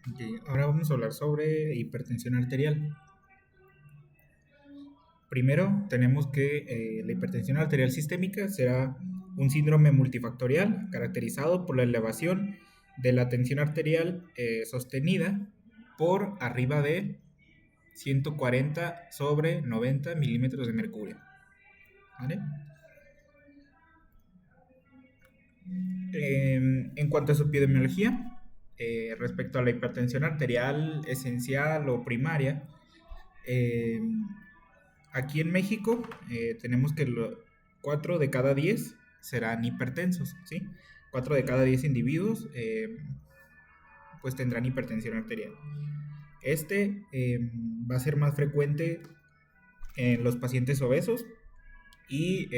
Ok, ahora vamos a hablar sobre hipertensión arterial. Primero, tenemos que la hipertensión arterial sistémica será un síndrome multifactorial caracterizado por la elevación de la tensión arterial sostenida por arriba de 140 sobre 90 milímetros de mercurio. ¿Vale? En cuanto a su epidemiología, respecto a la hipertensión arterial esencial o primaria, eh, aquí en México tenemos que 4 de cada 10 serán hipertensos, ¿sí? 4 de cada 10 individuos pues tendrán hipertensión arterial. Va a ser más frecuente en los pacientes obesos y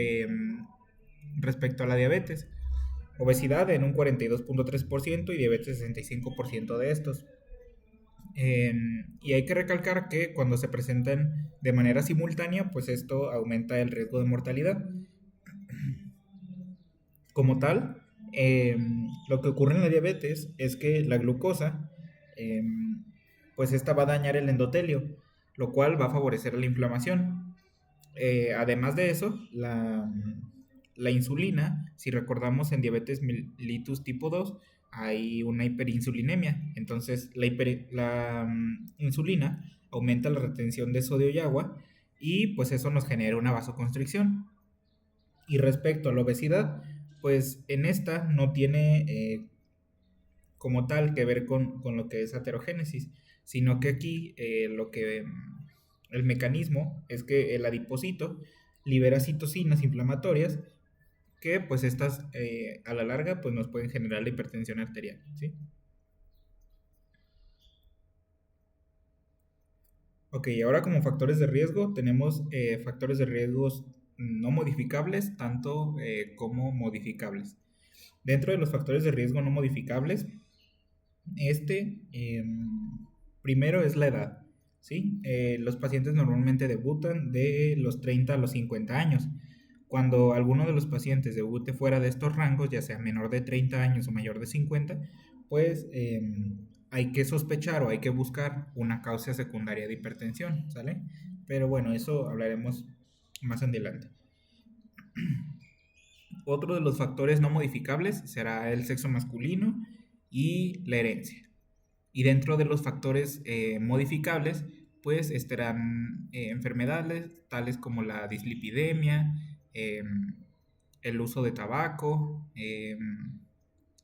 respecto a la diabetes. Obesidad en un 42.3% y diabetes 65% de estos. Y hay que recalcar que cuando se presentan de manera simultánea, pues esto aumenta el riesgo de mortalidad. Como tal, lo que ocurre en la diabetes es que la glucosa, eh, pues esta va a dañar el endotelio, lo cual va a favorecer la inflamación. Además de eso, la insulina, si recordamos en diabetes mellitus tipo 2 hay una hiperinsulinemia. Entonces, la insulina aumenta la retención de sodio y agua y pues eso nos genera una vasoconstricción. Y respecto a la obesidad, pues en esta no tiene como tal que ver con lo que es aterogénesis, sino que aquí el mecanismo es que el adipocito libera citocinas inflamatorias que pues estas a la larga pues nos pueden generar la hipertensión arterial, ¿sí? Ok, ahora como factores de riesgo tenemos factores de riesgos no modificables tanto como modificables. Dentro de los factores de riesgo no modificables, este primero es la edad, ¿sí? Los pacientes normalmente debutan de los 30 a los 50 años. Cuando alguno de los pacientes debute fuera de estos rangos, ya sea menor de 30 años o mayor de 50, pues hay que sospechar o hay que buscar una causa secundaria de hipertensión, ¿sale? Pero bueno, eso hablaremos más adelante. Otro de los factores no modificables será el sexo masculino y la herencia. Y dentro de los factores modificables, pues estarán enfermedades tales como la dislipidemia, el uso de tabaco,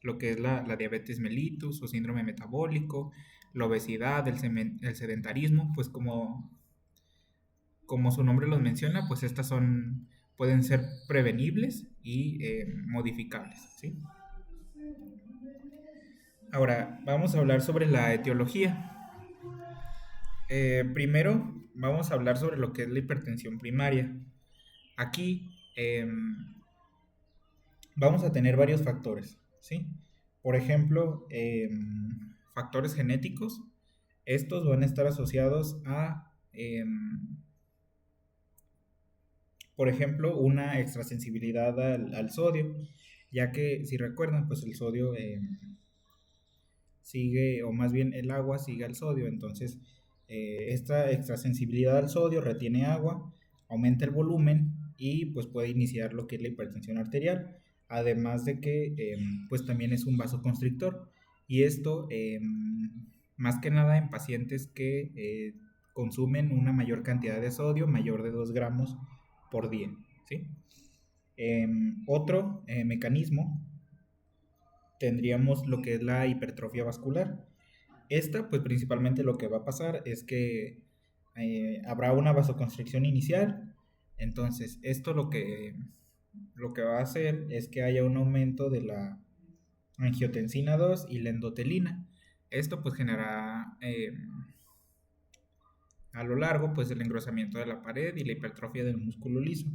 lo que es la diabetes mellitus o síndrome metabólico, la obesidad, el sedentarismo, pues como su nombre los menciona, pues estas pueden ser prevenibles y modificables, ¿sí? Ahora, vamos a hablar sobre la etiología. Primero, vamos a hablar sobre lo que es la hipertensión primaria. Aquí vamos a tener varios factores, ¿sí? Por ejemplo, factores genéticos. Estos van a estar asociados a, por ejemplo, una extrasensibilidad al sodio, ya que si recuerdan, pues el sodio sigue, o más bien el agua sigue al sodio. Entonces, esta extrasensibilidad al sodio retiene agua, aumenta el volumen y pues puede iniciar lo que es la hipertensión arterial. Además de que pues también es un vasoconstrictor. Y esto más que nada en pacientes que consumen una mayor cantidad de sodio, mayor de 2 gramos por día, ¿sí? Otro mecanismo tendríamos lo que es la hipertrofia vascular. Esta, pues principalmente lo que va a pasar es que habrá una vasoconstricción inicial. Entonces, esto lo que va a hacer es que haya un aumento de la angiotensina 2 y la endotelina. Esto pues generará a lo largo pues el engrosamiento de la pared y la hipertrofia del músculo liso.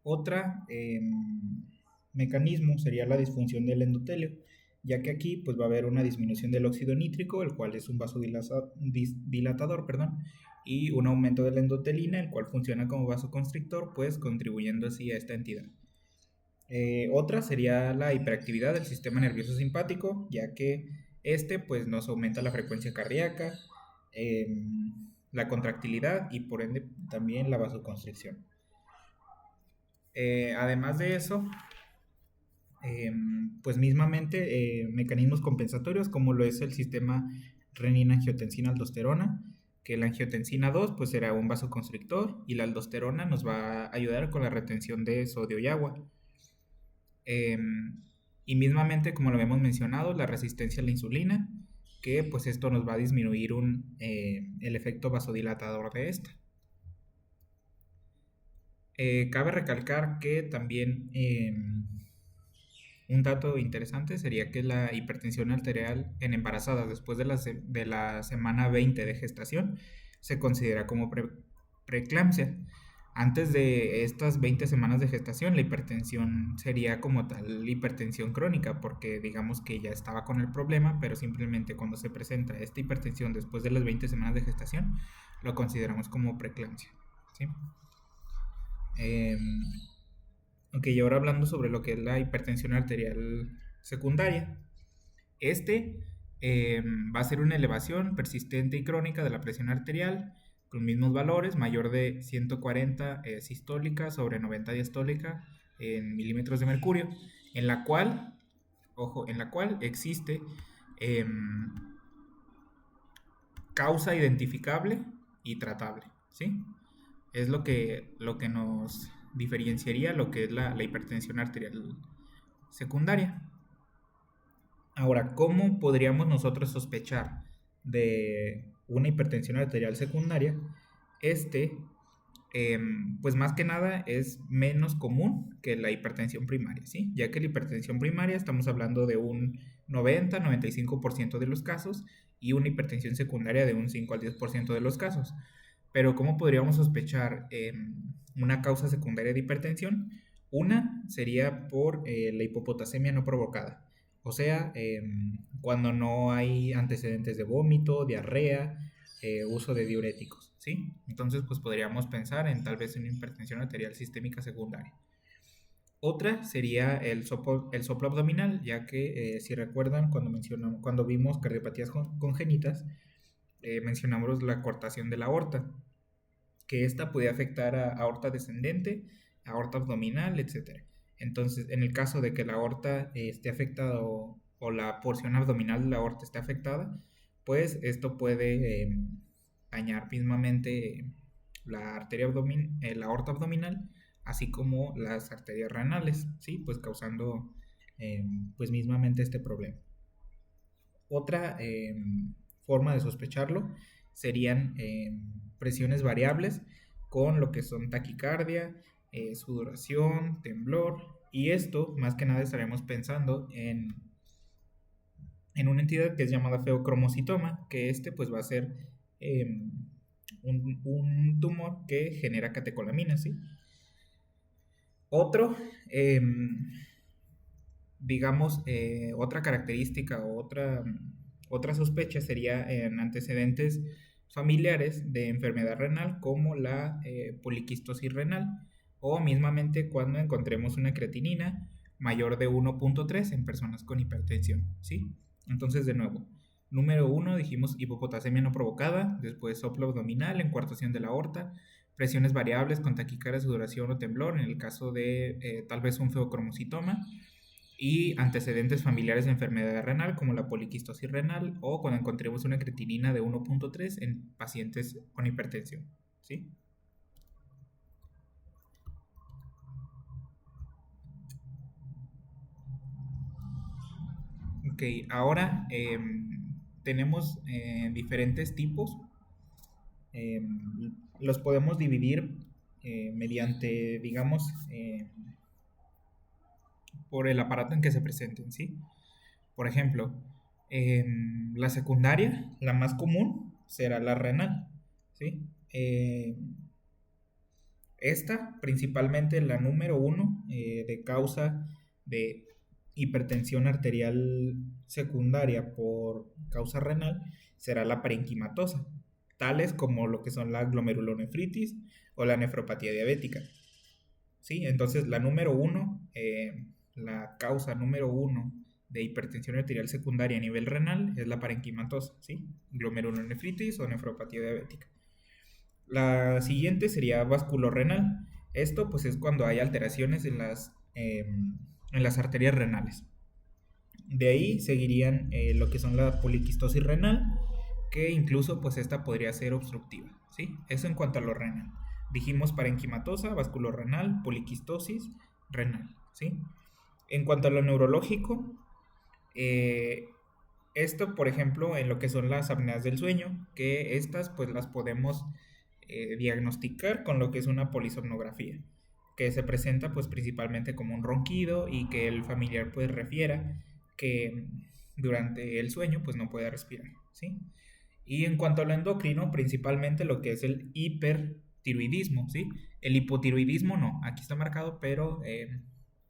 Otra mecanismo sería la disfunción del endotelio, ya que aquí pues va a haber una disminución del óxido nítrico, el cual es un vasodilatador, perdón, y un aumento de la endotelina, el cual funciona como vasoconstrictor, pues contribuyendo así a esta entidad. Otra sería la hiperactividad del sistema nervioso simpático, ya que pues nos aumenta la frecuencia cardíaca, la contractilidad y por ende también la vasoconstricción. Además de eso, pues mismamente mecanismos compensatorios como lo es el sistema renina-angiotensina-aldosterona, que la angiotensina 2 pues será un vasoconstrictor y la aldosterona nos va a ayudar con la retención de sodio y agua. Y mismamente, como lo habíamos mencionado, la resistencia a la insulina, que pues esto nos va a disminuir el efecto vasodilatador de esta. Cabe recalcar que también un dato interesante sería que la hipertensión arterial en embarazadas después de la semana 20 de gestación se considera como preeclampsia. Antes de estas 20 semanas de gestación, la hipertensión sería como tal hipertensión crónica, porque digamos que ya estaba con el problema, pero simplemente cuando se presenta esta hipertensión después de las 20 semanas de gestación, lo consideramos como preeclampsia, ¿sí? Ok, y ahora hablando sobre lo que es la hipertensión arterial secundaria. Va a ser una elevación persistente y crónica de la presión arterial con mismos valores, mayor de 140 sistólica sobre 90 diastólica en milímetros de mercurio, en la cual, ojo, en la cual existe causa identificable y tratable, ¿sí? Es lo que nos diferenciaría lo que es la hipertensión arterial secundaria. Ahora, ¿cómo podríamos nosotros sospechar de una hipertensión arterial secundaria? Pues más que nada es menos común que la hipertensión primaria, ¿sí? Ya que la hipertensión primaria estamos hablando de un 90-95% de los casos y una hipertensión secundaria de un 5 al 10% de los casos. Pero ¿cómo podríamos sospechar una causa secundaria de hipertensión? Una sería por la hipopotasemia no provocada. O sea, cuando no hay antecedentes de vómito, diarrea, uso de diuréticos, ¿sí? Entonces, pues podríamos pensar en tal vez una hipertensión arterial sistémica secundaria. Otra sería el soplo abdominal, ya que si recuerdan cuando vimos cardiopatías congénitas, mencionamos la cortación de la aorta, que esta puede afectar a aorta descendente, aorta abdominal, etc. Entonces, en el caso de que la aorta esté afectada o la porción abdominal de la aorta esté afectada, pues esto puede dañar mismamente la la aorta abdominal, así como las arterias renales, ¿sí? Pues causando pues mismamente este problema. Otra forma de sospecharlo serían presiones variables con lo que son taquicardia, sudoración, temblor, y esto más que nada estaremos pensando en una entidad que es llamada feocromocitoma, que pues va a ser un tumor que genera catecolaminas, ¿sí? Otro, digamos, otra característica o otra sospecha sería en antecedentes familiares de enfermedad renal como la poliquistosis renal o mismamente cuando encontremos una creatinina mayor de 1.3 en personas con hipertensión, ¿sí? Entonces, de nuevo, número 1 dijimos hipopotasemia no provocada, después soplo abdominal en coartación de la aorta, presiones variables con taquicardia, sudoración o temblor en el caso de tal vez un feocromocitoma, y antecedentes familiares de enfermedad renal como la poliquistosis renal o cuando encontremos una creatinina de 1.3 en pacientes con hipertensión, ¿sí? Ok, ahora tenemos diferentes tipos. Los podemos dividir mediante, digamos, por el aparato en que se presenten, ¿sí? Por ejemplo, la secundaria, la más común, será la renal, ¿sí? Esta, principalmente la número 1 de causa de hipertensión arterial secundaria por causa renal, será la parenquimatosa, tales como lo que son la glomerulonefritis o la nefropatía diabética. ¿Sí? Entonces, la número 1, la causa número 1 de hipertensión arterial secundaria a nivel renal es la parenquimatosa, ¿sí? Glomerulonefritis o nefropatía diabética. La siguiente sería vasculorrenal. Esto pues es cuando hay alteraciones en las arterias renales. De ahí seguirían lo que son la poliquistosis renal, que incluso pues esta podría ser obstructiva, ¿sí? Eso en cuanto a lo renal. Dijimos parenquimatosa, vasculorrenal, poliquistosis renal, ¿sí? En cuanto a lo neurológico, eh, esto, por ejemplo, en lo que son las apneas del sueño, que estas pues las podemos diagnosticar con lo que es una polisomnografía, que se presenta pues principalmente como un ronquido y que el familiar pues refiera que durante el sueño pues no puede respirar, ¿sí? Y en cuanto a lo endocrino, principalmente lo que es el hipertiroidismo, ¿sí? El hipotiroidismo no, aquí está marcado, pero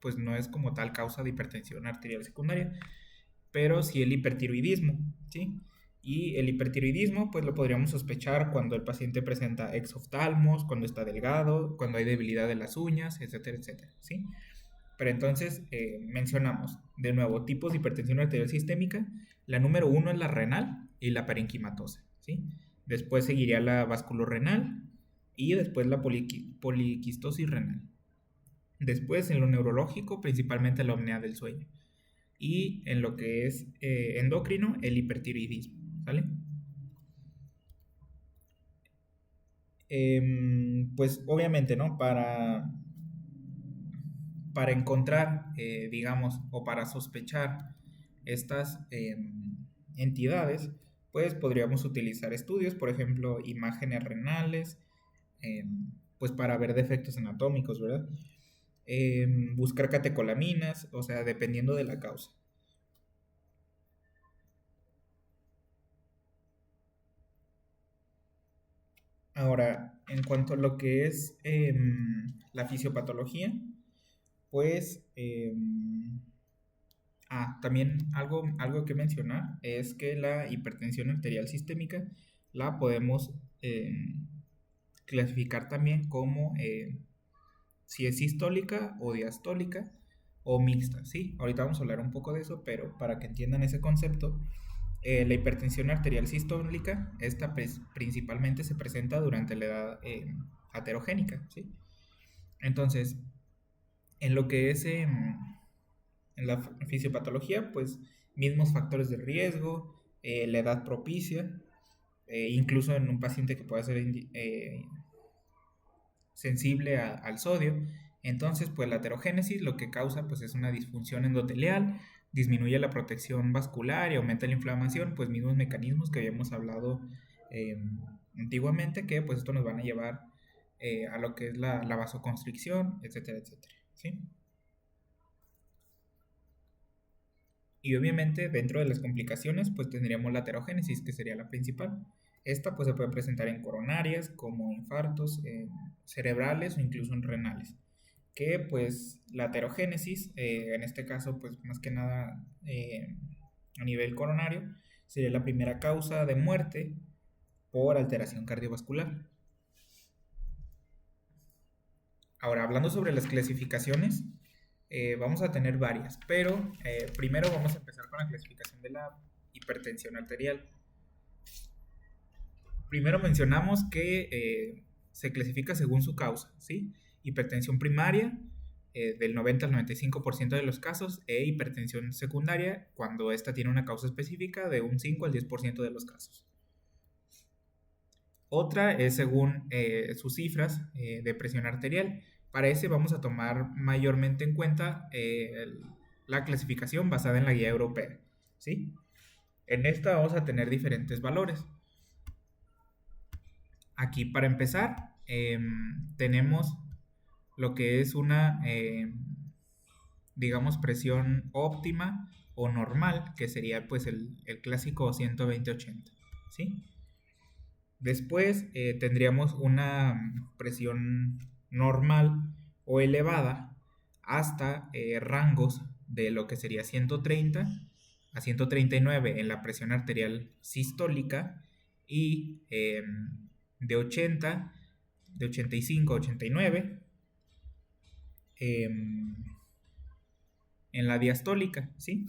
pues no es como tal causa de hipertensión arterial secundaria, pero sí el hipertiroidismo, ¿sí? Y el hipertiroidismo, pues lo podríamos sospechar cuando el paciente presenta exoftalmos, cuando está delgado, cuando hay debilidad de las uñas, etcétera, etcétera, ¿sí? Pero entonces mencionamos de nuevo tipos de hipertensión arterial sistémica. La número uno es la renal y la parenquimatosa, ¿sí? Después seguiría la vasculorrenal y después la poliquistosis renal. Después en lo neurológico, principalmente la apnea del sueño. Y en lo que es endocrino, el hipertiroidismo, ¿sale? Pues obviamente, ¿no? Para encontrar, digamos, o para sospechar estas entidades, pues podríamos utilizar estudios, por ejemplo, imágenes renales, pues para ver defectos anatómicos, ¿verdad? Buscar catecolaminas, o sea, dependiendo de la causa. Ahora, en cuanto a lo que es la fisiopatología, pues también algo que mencionar es que la hipertensión arterial sistémica la podemos clasificar también como si es sistólica o diastólica o mixta, ¿sí? Ahorita vamos a hablar un poco de eso, pero para que entiendan ese concepto, la hipertensión arterial sistólica, esta principalmente se presenta durante la edad aterogénica, ¿sí? Entonces, en lo que es en la fisiopatología, pues mismos factores de riesgo, la edad propicia, incluso en un paciente que pueda ser sensible al sodio. Entonces, pues la aterogénesis lo que causa pues es una disfunción endotelial, disminuye la protección vascular y aumenta la inflamación, pues mismos mecanismos que habíamos hablado eh, antiguamente, que pues esto nos van a llevar a lo que es la vasoconstricción, etcétera, etcétera, ¿sí? Y obviamente dentro de las complicaciones pues tendríamos la aterogénesis, que sería la principal. Esta pues se puede presentar en coronarias como infartos cerebrales o incluso en renales. Que pues la aterogénesis, en este caso pues más que nada a nivel coronario, sería la primera causa de muerte por alteración cardiovascular. Ahora, hablando sobre las clasificaciones, vamos a tener varias, pero primero vamos a empezar con la clasificación de la hipertensión arterial. Primero mencionamos que se clasifica según su causa, ¿sí? Hipertensión primaria, del 90 al 95% de los casos, e hipertensión secundaria, cuando esta tiene una causa específica, de un 5 al 10% de los casos. Otra es según sus cifras de presión arterial. Para ese vamos a tomar mayormente en cuenta la clasificación basada en la guía europea, ¿sí? En esta vamos a tener diferentes valores. Aquí para empezar tenemos lo que es una, digamos, presión óptima o normal, que sería pues el clásico 120-80, ¿sí? Después tendríamos una presión normal o elevada hasta rangos de lo que sería 130 a 139 en la presión arterial sistólica y de 80, de 85 a 89 en la diastólica, ¿sí?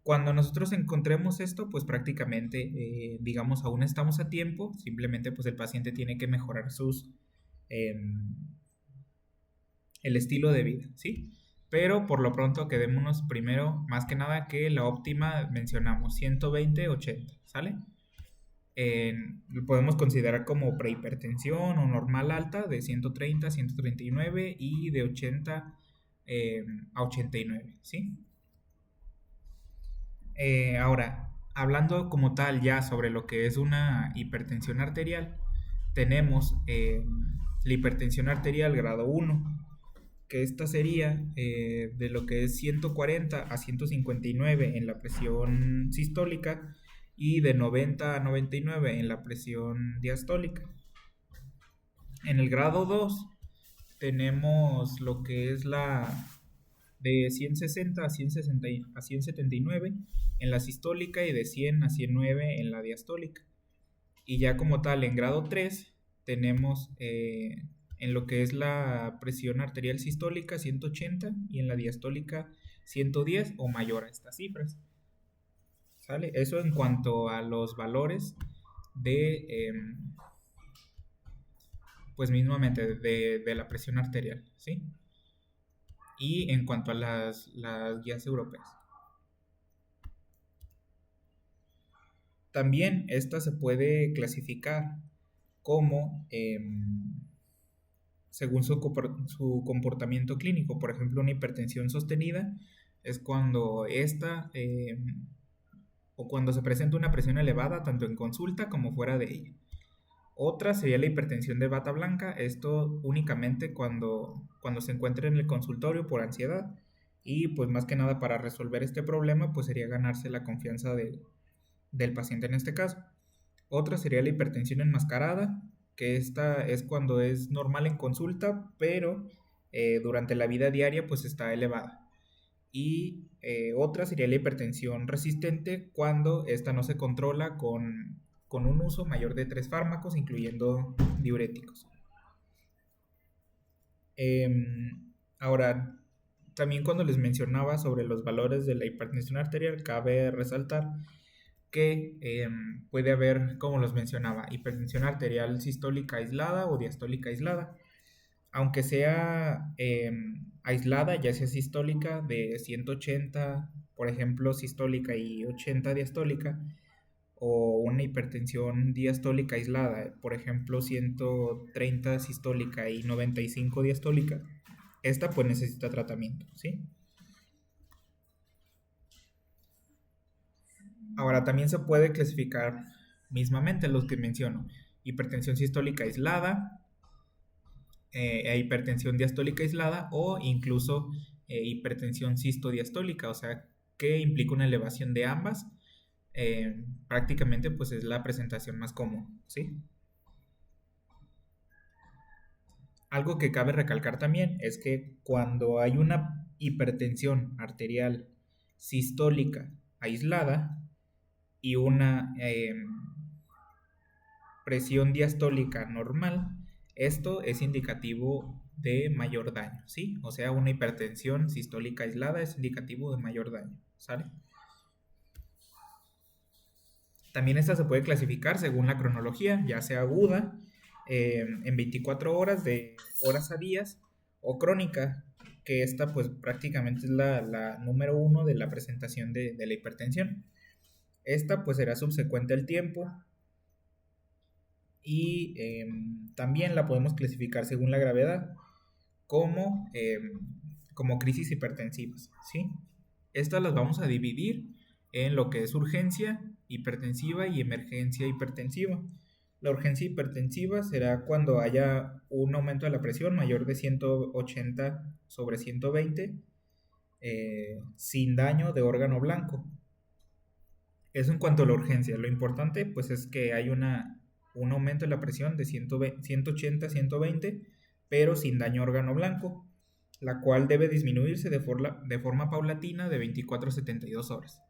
Cuando nosotros encontremos esto, pues prácticamente, digamos, aún estamos a tiempo, simplemente pues el paciente tiene que mejorar em, el estilo de vida, ¿sí? Pero por lo pronto quedémonos primero, más que nada, que la óptima mencionamos 120/80, ¿sale? Lo podemos considerar como prehipertensión o normal alta de 130 a 139 y de 80 a 89, ¿sí? Ahora, hablando como tal ya sobre lo que es una hipertensión arterial, tenemos la hipertensión arterial grado 1, que esta sería de lo que es 140 a 159 en la presión sistólica y de 90 a 99 en la presión diastólica. En el grado 2 tenemos lo que es la de 160 a 179 en la sistólica y de 100 a 109 en la diastólica. Y ya como tal, en grado 3 tenemos en lo que es la presión arterial sistólica 180 y en la diastólica 110 o mayor a estas cifras. ¿Sale? Eso en cuanto a los valores de, pues mismamente, de la presión arterial, ¿sí? Y en cuanto a las guías europeas. También esta se puede clasificar como según su comportamiento clínico. Por ejemplo, una hipertensión sostenida es cuando esta o cuando se presenta una presión elevada tanto en consulta como fuera de ella. Otra sería la hipertensión de bata blanca, esto únicamente cuando se encuentra en el consultorio por ansiedad y pues más que nada para resolver este problema pues sería ganarse la confianza del paciente en este caso. Otra sería la hipertensión enmascarada, que esta es cuando es normal en consulta, pero durante la vida diaria pues está elevada. Y otra sería la hipertensión resistente, cuando esta no se controla con un uso mayor de 3 fármacos, incluyendo diuréticos. Ahora, también cuando les mencionaba sobre los valores de la hipertensión arterial, cabe resaltar que puede haber, como los mencionaba, hipertensión arterial sistólica aislada o diastólica aislada. Aunque sea aislada, ya sea sistólica de 180, por ejemplo, sistólica y 80 diastólica, o una hipertensión diastólica aislada, por ejemplo, 130 sistólica y 95 diastólica, esta pues necesita tratamiento, ¿sí? Ahora, también se puede clasificar mismamente los que menciono: hipertensión sistólica aislada, hipertensión diastólica aislada o incluso hipertensión sistodiastólica, o sea, que implica una elevación de ambas. Prácticamente pues es la presentación más común, ¿sí? Algo que cabe recalcar también es que cuando hay una hipertensión arterial sistólica aislada y una presión diastólica normal, esto es indicativo de mayor daño, ¿sí? O sea, una hipertensión sistólica aislada es indicativo de mayor daño, ¿sale? También esta se puede clasificar según la cronología, ya sea aguda, en 24 horas, de horas a días, o crónica, que esta pues prácticamente es la número 1 de la presentación de la hipertensión. Esta pues será subsecuente al tiempo y también la podemos clasificar según la gravedad como crisis hipertensivas, ¿sí? Estas las vamos a dividir en lo que es urgencia hipertensiva y emergencia hipertensiva. La urgencia hipertensiva será cuando haya un aumento de la presión mayor de 180/120 sin daño de órgano blanco. Eso en cuanto a la urgencia. Lo importante pues es que hay un aumento de la presión de 180/120, pero sin daño a órgano blanco, la cual debe disminuirse de forma paulatina de 24 a 72 horas.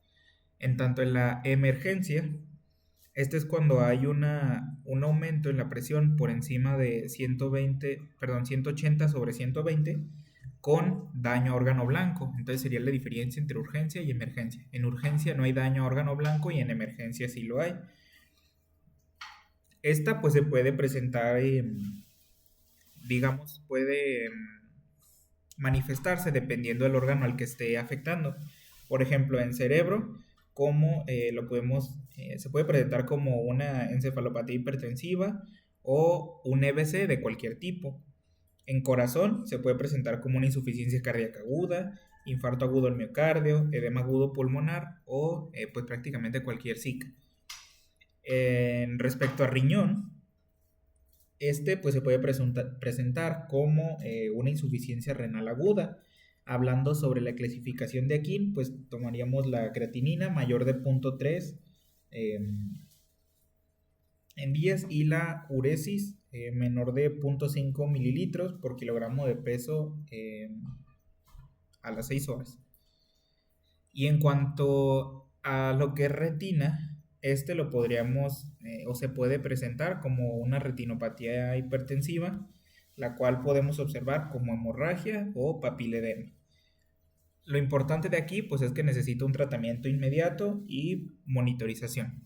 En tanto en la emergencia, este es cuando hay un aumento en la presión por encima de 180/120, con daño a órgano blanco. Entonces sería la diferencia entre urgencia y emergencia. En urgencia no hay daño a órgano blanco y en emergencia sí lo hay. Esta pues se puede presentar, digamos, puede manifestarse dependiendo del órgano al que esté afectando. Por ejemplo, en cerebro, como se puede presentar como una encefalopatía hipertensiva o un EBC de cualquier tipo. En corazón se puede presentar como una insuficiencia cardíaca aguda, infarto agudo del miocardio, edema agudo pulmonar o pues prácticamente cualquier SIC. Respecto a riñón, pues se puede presentar como una insuficiencia renal aguda. Hablando sobre la clasificación de Akin, pues tomaríamos la creatinina mayor de 0.3 en días y la uresis menor de 0.5 mililitros por kilogramo de peso a las 6 horas. Y en cuanto a lo que es retina, lo podríamos o se puede presentar como una retinopatía hipertensiva, la cual podemos observar como hemorragia o papiledema. Lo importante de aquí pues es que necesita un tratamiento inmediato y monitorización.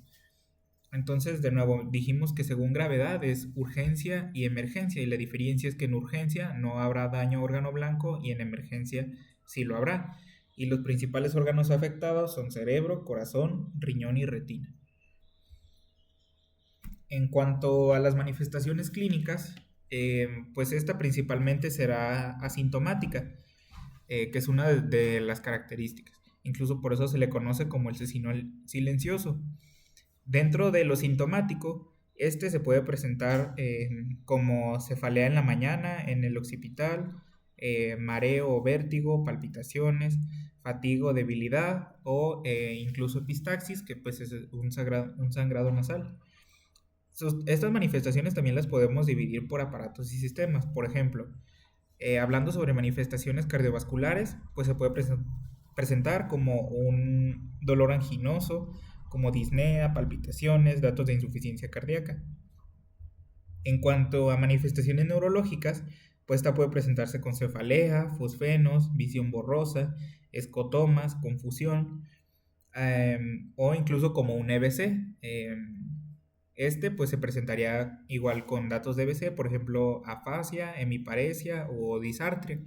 Entonces, de nuevo, dijimos que según gravedad es urgencia y emergencia, y la diferencia es que en urgencia no habrá daño a órgano blanco y en emergencia sí lo habrá. Y los principales órganos afectados son cerebro, corazón, riñón y retina. En cuanto a las manifestaciones clínicas, pues esta principalmente será asintomática, que es una de las características. Incluso por eso se le conoce como el cecinol silencioso. Dentro de lo sintomático, se puede presentar como cefalea en la mañana, en el occipital, mareo o vértigo, palpitaciones, fatiga o debilidad o incluso epistaxis, que pues es un sangrado nasal. Estas manifestaciones también las podemos dividir por aparatos y sistemas. Por ejemplo, hablando sobre manifestaciones cardiovasculares, pues se puede presentar como un dolor anginoso, como disnea, palpitaciones, datos de insuficiencia cardíaca. En cuanto a manifestaciones neurológicas, pues esta puede presentarse con cefalea, fosfenos, visión borrosa, escotomas, confusión, o incluso como un EBC. Pues se presentaría igual con datos de EBC, por ejemplo, afasia, hemiparesia o disartria.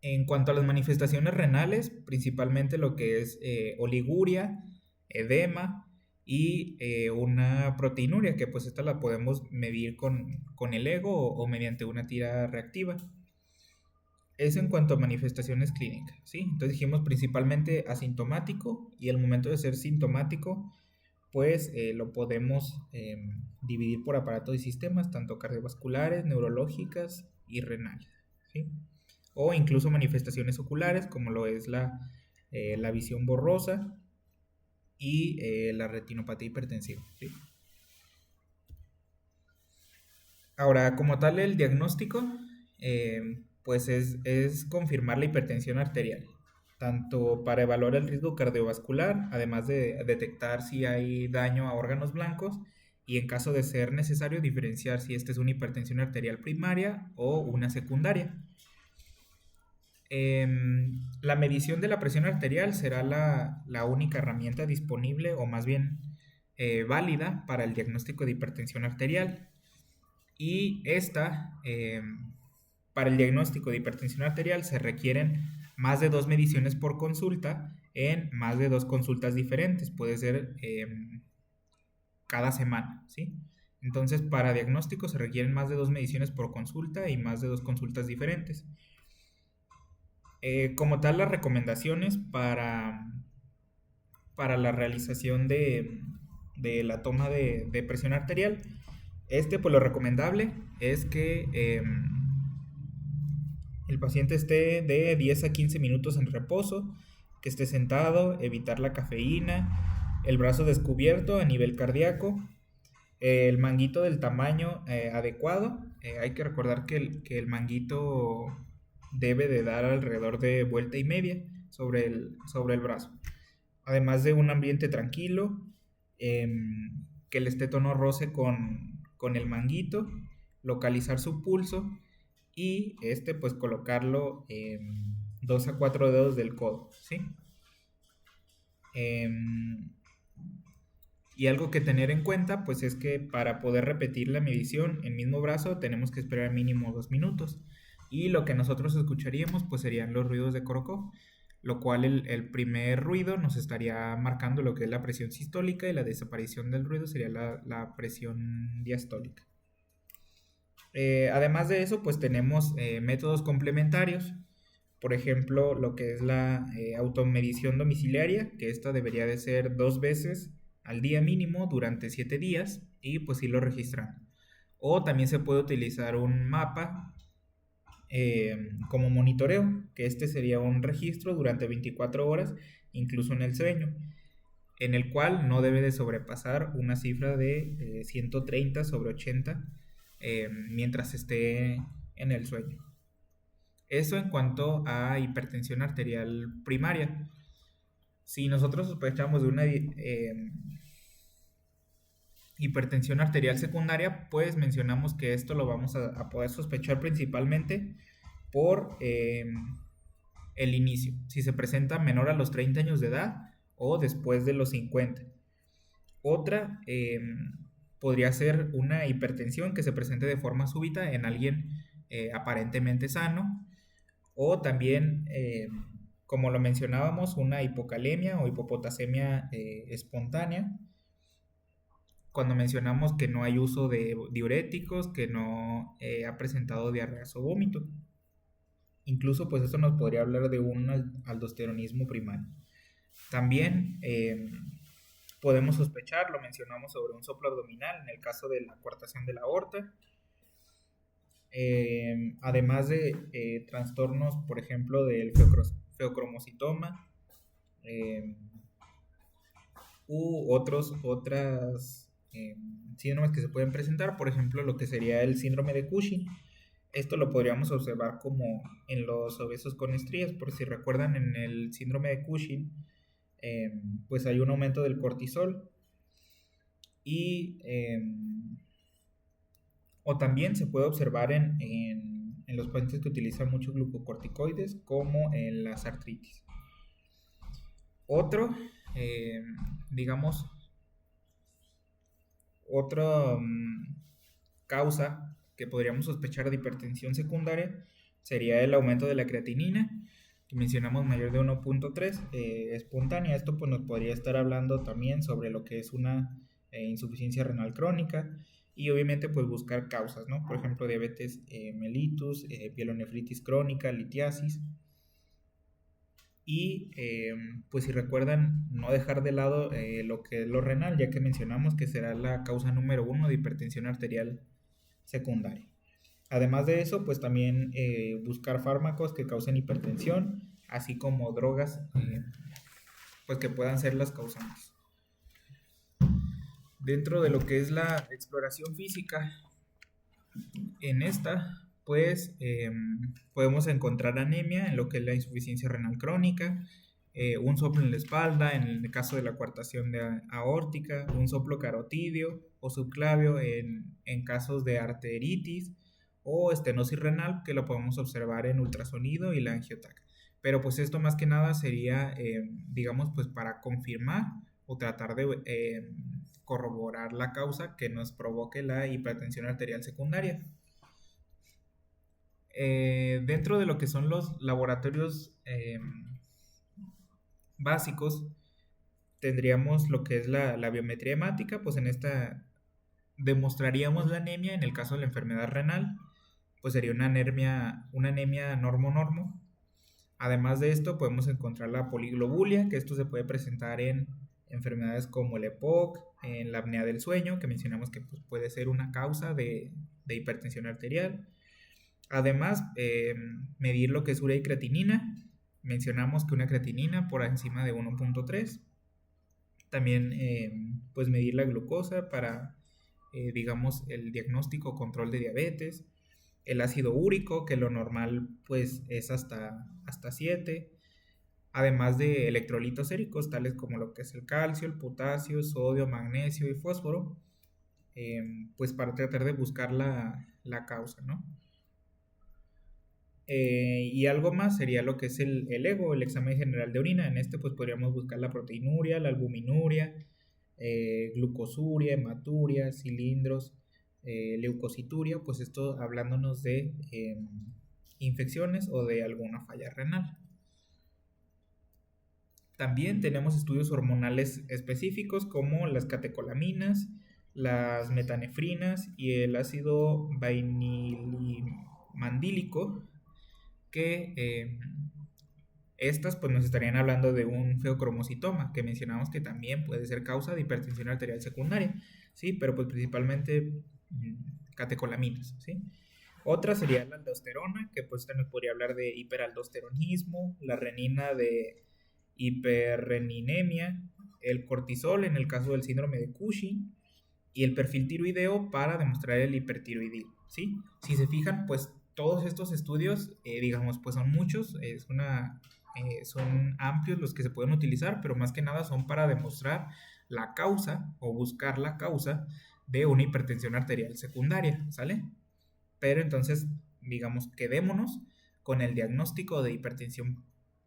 En cuanto a las manifestaciones renales, principalmente lo que es oliguria, edema y una proteinuria, que pues esta la podemos medir con el ego o mediante una tira reactiva. Eso en cuanto a manifestaciones clínicas, ¿sí? Entonces dijimos principalmente asintomático, y al momento de ser sintomático, pues lo podemos dividir por aparatos y sistemas, tanto cardiovasculares, neurológicas y renales, ¿sí? O incluso manifestaciones oculares, como lo es la visión borrosa y la retinopatía hipertensiva, ¿sí? Ahora, como tal, el diagnóstico pues es confirmar la hipertensión arterial, tanto para evaluar el riesgo cardiovascular, además de detectar si hay daño a órganos blancos, y en caso de ser necesario diferenciar si esta es una hipertensión arterial primaria o una secundaria. La medición de la presión arterial será la única herramienta disponible, o más bien válida, para el diagnóstico de hipertensión arterial. Y para el diagnóstico de hipertensión arterial se requieren más de 2 mediciones por consulta en más de 2 consultas diferentes. Puede ser cada semana, ¿sí? Entonces, para diagnóstico se requieren más de 2 mediciones por consulta y más de 2 consultas diferentes. Como tal, las recomendaciones para la realización de la toma de presión arterial, pues lo recomendable es que el paciente esté de 10 a 15 minutos en reposo, que esté sentado, evitar la cafeína, el brazo descubierto a nivel cardíaco, el manguito del tamaño adecuado. Hay que recordar que el manguito debe de dar alrededor de vuelta y media sobre el brazo. Además de un ambiente tranquilo, que el esteto no roce con el manguito, localizar su pulso y pues colocarlo 2 a 4 dedos del codo, ¿sí? Em, y algo que tener en cuenta, pues es que para poder repetir la medición en mismo brazo tenemos que esperar mínimo 2 minutos. Y lo que nosotros escucharíamos, pues serían los ruidos de Corocó, lo cual el primer ruido nos estaría marcando lo que es la presión sistólica y la desaparición del ruido sería la presión diastólica. Además de eso, pues tenemos métodos complementarios. Por ejemplo, lo que es la automedición domiciliaria, que esta debería de ser 2 veces al día mínimo durante 7 días y pues irlo registrando. O también se puede utilizar un mapa como monitoreo, que este sería un registro durante 24 horas, incluso en el sueño, en el cual no debe de sobrepasar una cifra de 130 sobre 80 mientras esté en el sueño. Eso en cuanto a hipertensión arterial primaria. Si nosotros sospechamos de una hipertensión arterial secundaria, pues mencionamos que esto lo vamos a poder sospechar principalmente por el inicio, si se presenta menor a los 30 años de edad o después de los 50. Otra podría ser una hipertensión que se presente de forma súbita en alguien aparentemente sano, o también, como lo mencionábamos, una hipocalemia o hipopotasemia espontánea, cuando mencionamos que no hay uso de diuréticos, que no ha presentado diarreas o vómito. Incluso pues esto nos podría hablar de un aldosteronismo primario. También podemos sospechar, lo mencionamos, sobre un soplo abdominal en el caso de la coartación de la aorta. Además de trastornos, por ejemplo, del feocromocitoma u otras síndromes que se pueden presentar, por ejemplo, lo que sería el síndrome de Cushing. Esto lo podríamos observar como en los obesos con estrías, por si recuerdan, en el síndrome de Cushing, pues hay un aumento del cortisol y o también se puede observar en los pacientes que utilizan muchos glucocorticoides, como en las artritis. Otro, digamos, otra causa que podríamos sospechar de hipertensión secundaria sería el aumento de la creatinina, que mencionamos mayor de 1.3 espontánea. Esto pues nos podría estar hablando también sobre lo que es una insuficiencia renal crónica, y obviamente pues buscar causas, ¿no? Por ejemplo, diabetes mellitus, pielonefritis crónica, litiasis. Y pues si recuerdan, no dejar de lado lo que es lo renal, ya que mencionamos que será la causa número 1 de hipertensión arterial secundaria. Además de eso, pues también buscar fármacos que causen hipertensión, así como drogas pues que puedan ser las causantes. Dentro de lo que es la exploración física, en esta pues podemos encontrar anemia en lo que es la insuficiencia renal crónica, un soplo en la espalda en el caso de la coartación aórtica, un soplo carotidio o subclavio en casos de arteritis o estenosis renal, que lo podemos observar en ultrasonido y la angiotac. Pero pues esto más que nada sería, digamos, pues para confirmar o tratar de corroborar la causa que nos provoque la hipertensión arterial secundaria. Dentro de lo que son los laboratorios básicos, tendríamos lo que es la biometría hemática, pues en esta demostraríamos la anemia. En el caso de la enfermedad renal, pues sería una anemia normo-normo. Además de esto, podemos encontrar la poliglobulia, que esto se puede presentar en enfermedades como el EPOC, en la apnea del sueño, que mencionamos que pues, puede ser una causa de hipertensión arterial. Además, medir lo que es urea y creatinina. Mencionamos que una creatinina por encima de 1.3. También, pues medir la glucosa para, digamos, el diagnóstico o control de diabetes. El ácido úrico, que lo normal pues es hasta 7. Además de electrolitos séricos, tales como lo que es el calcio, el potasio, sodio, magnesio y fósforo, pues para tratar de buscar la causa, ¿no? Y algo más sería lo que es el EGO, el examen general de orina. En este pues podríamos buscar la proteinuria, la albuminuria, glucosuria, hematuria, cilindros, leucocituria, pues esto hablándonos de infecciones o de alguna falla renal. También tenemos estudios hormonales específicos como las catecolaminas, las metanefrinas y el ácido vainilmandílico, que estas pues nos estarían hablando de un feocromocitoma, que mencionamos que también puede ser causa de hipertensión arterial secundaria, ¿sí? Pero pues principalmente catecolaminas, ¿sí? Otra sería la aldosterona, que pues también podría hablar de hiperaldosteronismo, la renina de hiperreninemia, el cortisol en el caso del síndrome de Cushing y el perfil tiroideo para demostrar el hipertiroidismo, ¿sí? Si se fijan, pues todos estos estudios, digamos, pues son muchos, son amplios los que se pueden utilizar, pero más que nada son para demostrar la causa o buscar la causa de una hipertensión arterial secundaria, ¿sale? Pero entonces, digamos, quedémonos con el diagnóstico de hipertensión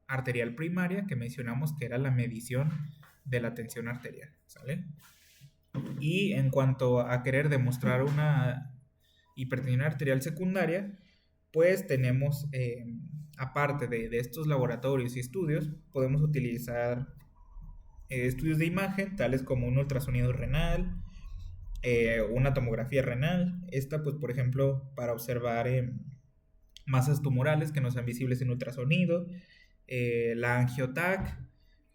arterial primaria que mencionamos que era la medición de la tensión arterial, ¿sale? Y en cuanto a querer demostrar una hipertensión arterial secundaria, pues tenemos, aparte de estos laboratorios y estudios, podemos utilizar estudios de imagen, tales como un ultrasonido renal, una tomografía renal. Esta, pues, por ejemplo, para observar masas tumorales que no sean visibles en ultrasonido, la angiotac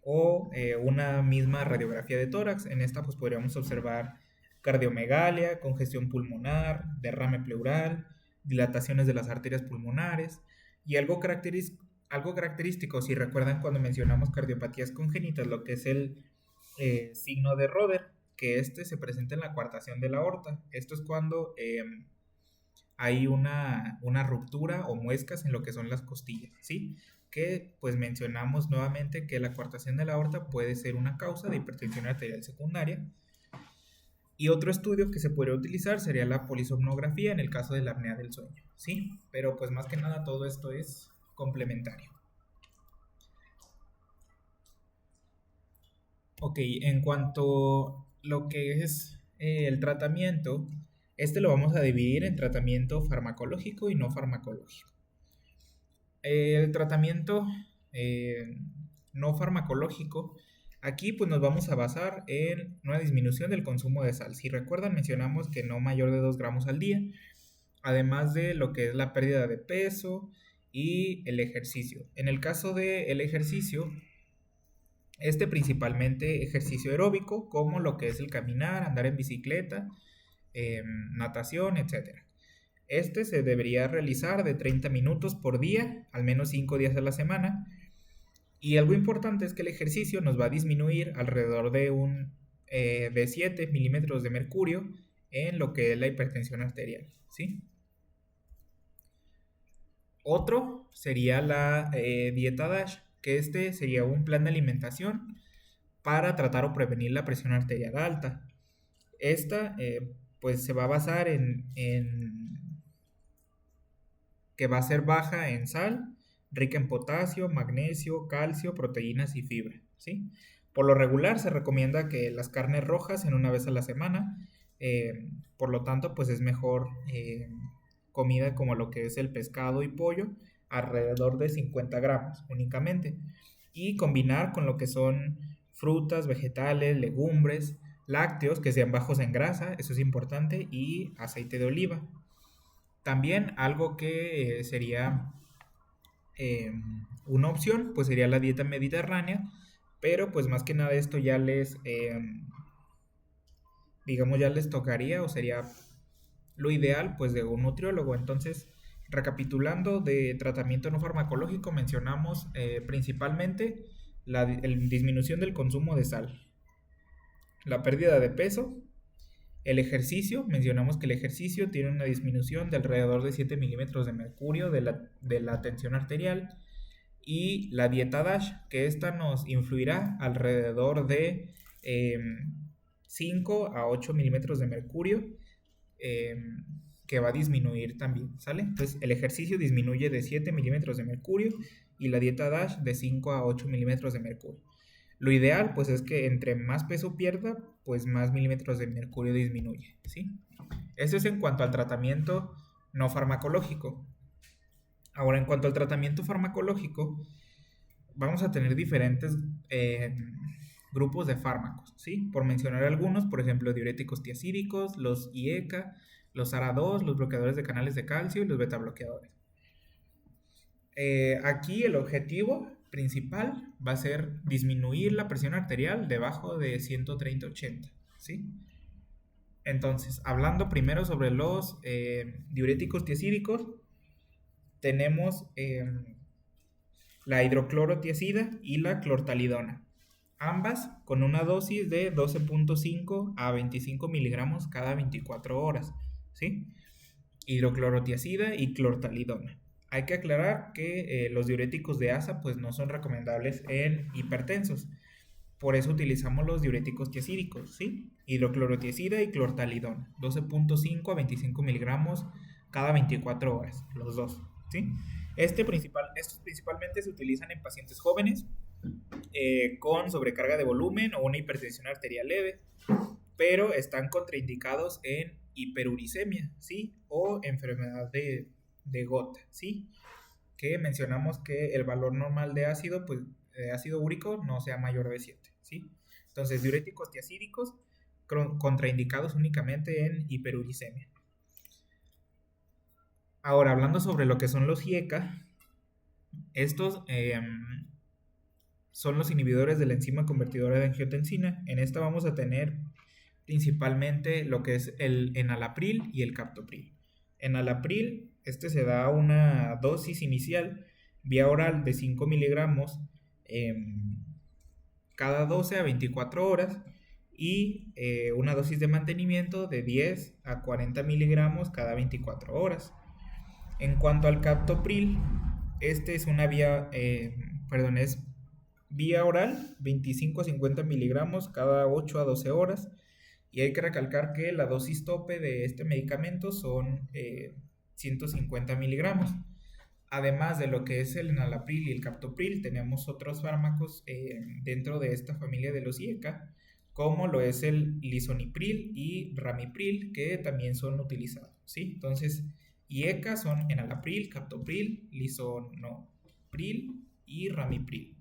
o una misma radiografía de tórax. En esta pues podríamos observar cardiomegalia, congestión pulmonar, derrame pleural, dilataciones de las arterias pulmonares y algo característico, si recuerdan cuando mencionamos cardiopatías congénitas, lo que es el signo de Roder, que este se presenta en la coartación de la aorta. Esto es cuando hay una ruptura o muescas en lo que son las costillas, ¿sí? Que pues mencionamos nuevamente que la coartación de la aorta puede ser una causa de hipertensión arterial secundaria. Y otro estudio que se podría utilizar sería la polisomnografía en el caso de la apnea del sueño, ¿sí? Pero pues más que nada todo esto es complementario. Ok, en cuanto a lo que es el tratamiento, este lo vamos a dividir en tratamiento farmacológico y no farmacológico. El tratamiento no farmacológico, aquí pues nos vamos a basar en una disminución del consumo de sal. Si recuerdan, mencionamos que no mayor de 2 gramos al día, además de lo que es la pérdida de peso y el ejercicio. En el caso del ejercicio, este principalmente ejercicio aeróbico, como lo que es el caminar, andar en bicicleta, natación, etcétera. Este se debería realizar de 30 minutos por día, al menos 5 días a la semana. Y algo importante es que el ejercicio nos va a disminuir alrededor de 7 milímetros de mercurio en lo que es la hipertensión arterial, ¿sí? Otro sería la dieta DASH, que este sería un plan de alimentación para tratar o prevenir la presión arterial alta. Esta pues se va a basar en que va a ser baja en sal, rica en potasio, magnesio, calcio, proteínas y fibra, ¿sí? Por lo regular se recomienda que las carnes rojas en una vez a la semana, por lo tanto pues es mejor comida como lo que es el pescado y pollo, alrededor de 50 gramos únicamente, y combinar con lo que son frutas, vegetales, legumbres, lácteos que sean bajos en grasa, eso es importante, y aceite de oliva. También algo que sería una opción, pues sería la dieta mediterránea, pero pues más que nada esto ya digamos, ya les tocaría o sería lo ideal pues de un nutriólogo. Entonces, recapitulando de tratamiento no farmacológico, mencionamos principalmente la disminución del consumo de sal, la pérdida de peso, el ejercicio, mencionamos que el ejercicio tiene una disminución de alrededor de 7 milímetros de mercurio de la tensión arterial, y la dieta DASH, que esta nos influirá alrededor de 5 a 8 milímetros de mercurio, que va a disminuir también, ¿sale? Entonces el ejercicio disminuye de 7 milímetros de mercurio y la dieta DASH de 5 a 8 milímetros de mercurio. Lo ideal, pues, es que entre más peso pierda, pues más milímetros de mercurio disminuye, ¿sí? Eso es en cuanto al tratamiento no farmacológico. Ahora, en cuanto al tratamiento farmacológico, vamos a tener diferentes grupos de fármacos, ¿sí? Por mencionar algunos, por ejemplo, diuréticos tiacídicos, los IECA, los ARA2, los bloqueadores de canales de calcio y los betabloqueadores. Aquí el objetivo principal va a ser disminuir la presión arterial debajo de 130/80, ¿sí? Entonces, hablando primero sobre los diuréticos tiacídicos, tenemos la hidroclorotiazida y la clortalidona, ambas con una dosis de 12.5 a 25 miligramos cada 24 horas, ¿sí? Hidroclorotiazida y clortalidona. Hay que aclarar que los diuréticos de ASA pues no son recomendables en hipertensos. Por eso utilizamos los diuréticos tiacídicos, ¿sí? Hidroclorotiazida y clortalidona, 12.5 a 25 miligramos cada 24 horas, los dos, ¿sí? Estos principalmente se utilizan en pacientes jóvenes con sobrecarga de volumen o una hipertensión arterial leve, pero están contraindicados en hiperuricemia, ¿sí? O enfermedad de gota, ¿sí? Que mencionamos que el valor normal de ácido, pues, de ácido úrico no sea mayor de 7, ¿sí? Entonces, diuréticos tiacídicos contraindicados únicamente en hiperuricemia. Ahora, hablando sobre lo que son los IECA, estos son los inhibidores de la enzima convertidora de angiotensina. En esta vamos a tener principalmente lo que es el enalapril y el captopril. Enalapril, este se da una dosis inicial vía oral de 5 miligramos cada 12 a 24 horas y una dosis de mantenimiento de 10 a 40 miligramos cada 24 horas. En cuanto al captopril, este es una es vía oral, 25 a 50 miligramos cada 8 a 12 horas. Y hay que recalcar que la dosis tope de este medicamento son 150 miligramos. Además de lo que es el enalapril y el captopril, tenemos otros fármacos dentro de esta familia de los IECA, como lo es el lisonipril y ramipril, que también son utilizados, ¿sí? Entonces, IECA son enalapril, captopril, lisonopril y ramipril.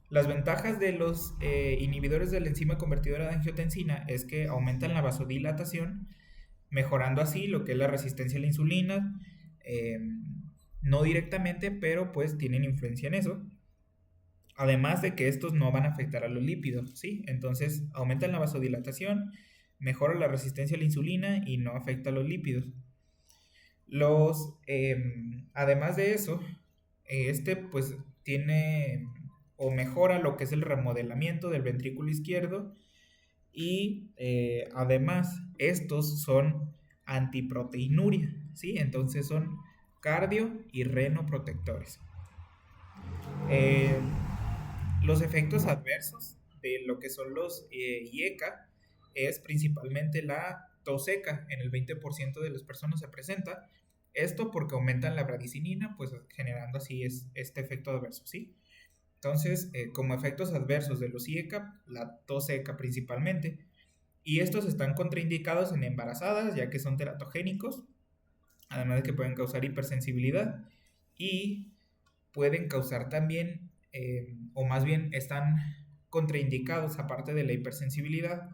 Las ventajas de los inhibidores de la enzima convertidora de angiotensina es que aumentan la vasodilatación, mejorando así lo que es la resistencia a la insulina, no directamente, pero pues tienen influencia en eso. Además de que estos no van a afectar a los lípidos, ¿sí? Entonces aumentan la vasodilatación, mejora la resistencia a la insulina y no afecta a los lípidos. Además de eso, este pues tiene o mejora lo que es el remodelamiento del ventrículo izquierdo y además estos son antiproteinuria, ¿sí? Entonces son cardio y renoprotectores. Los efectos adversos de lo que son los IECA es principalmente la tos seca, en el 20% de las personas se presenta. Esto porque aumentan la bradicinina, pues generando así este efecto adverso, ¿sí? Entonces, como efectos adversos de los IECA, la tos seca principalmente, y estos están contraindicados en embarazadas, ya que son teratogénicos, además de que pueden causar hipersensibilidad, y pueden causar también, o más bien están contraindicados, aparte de la hipersensibilidad,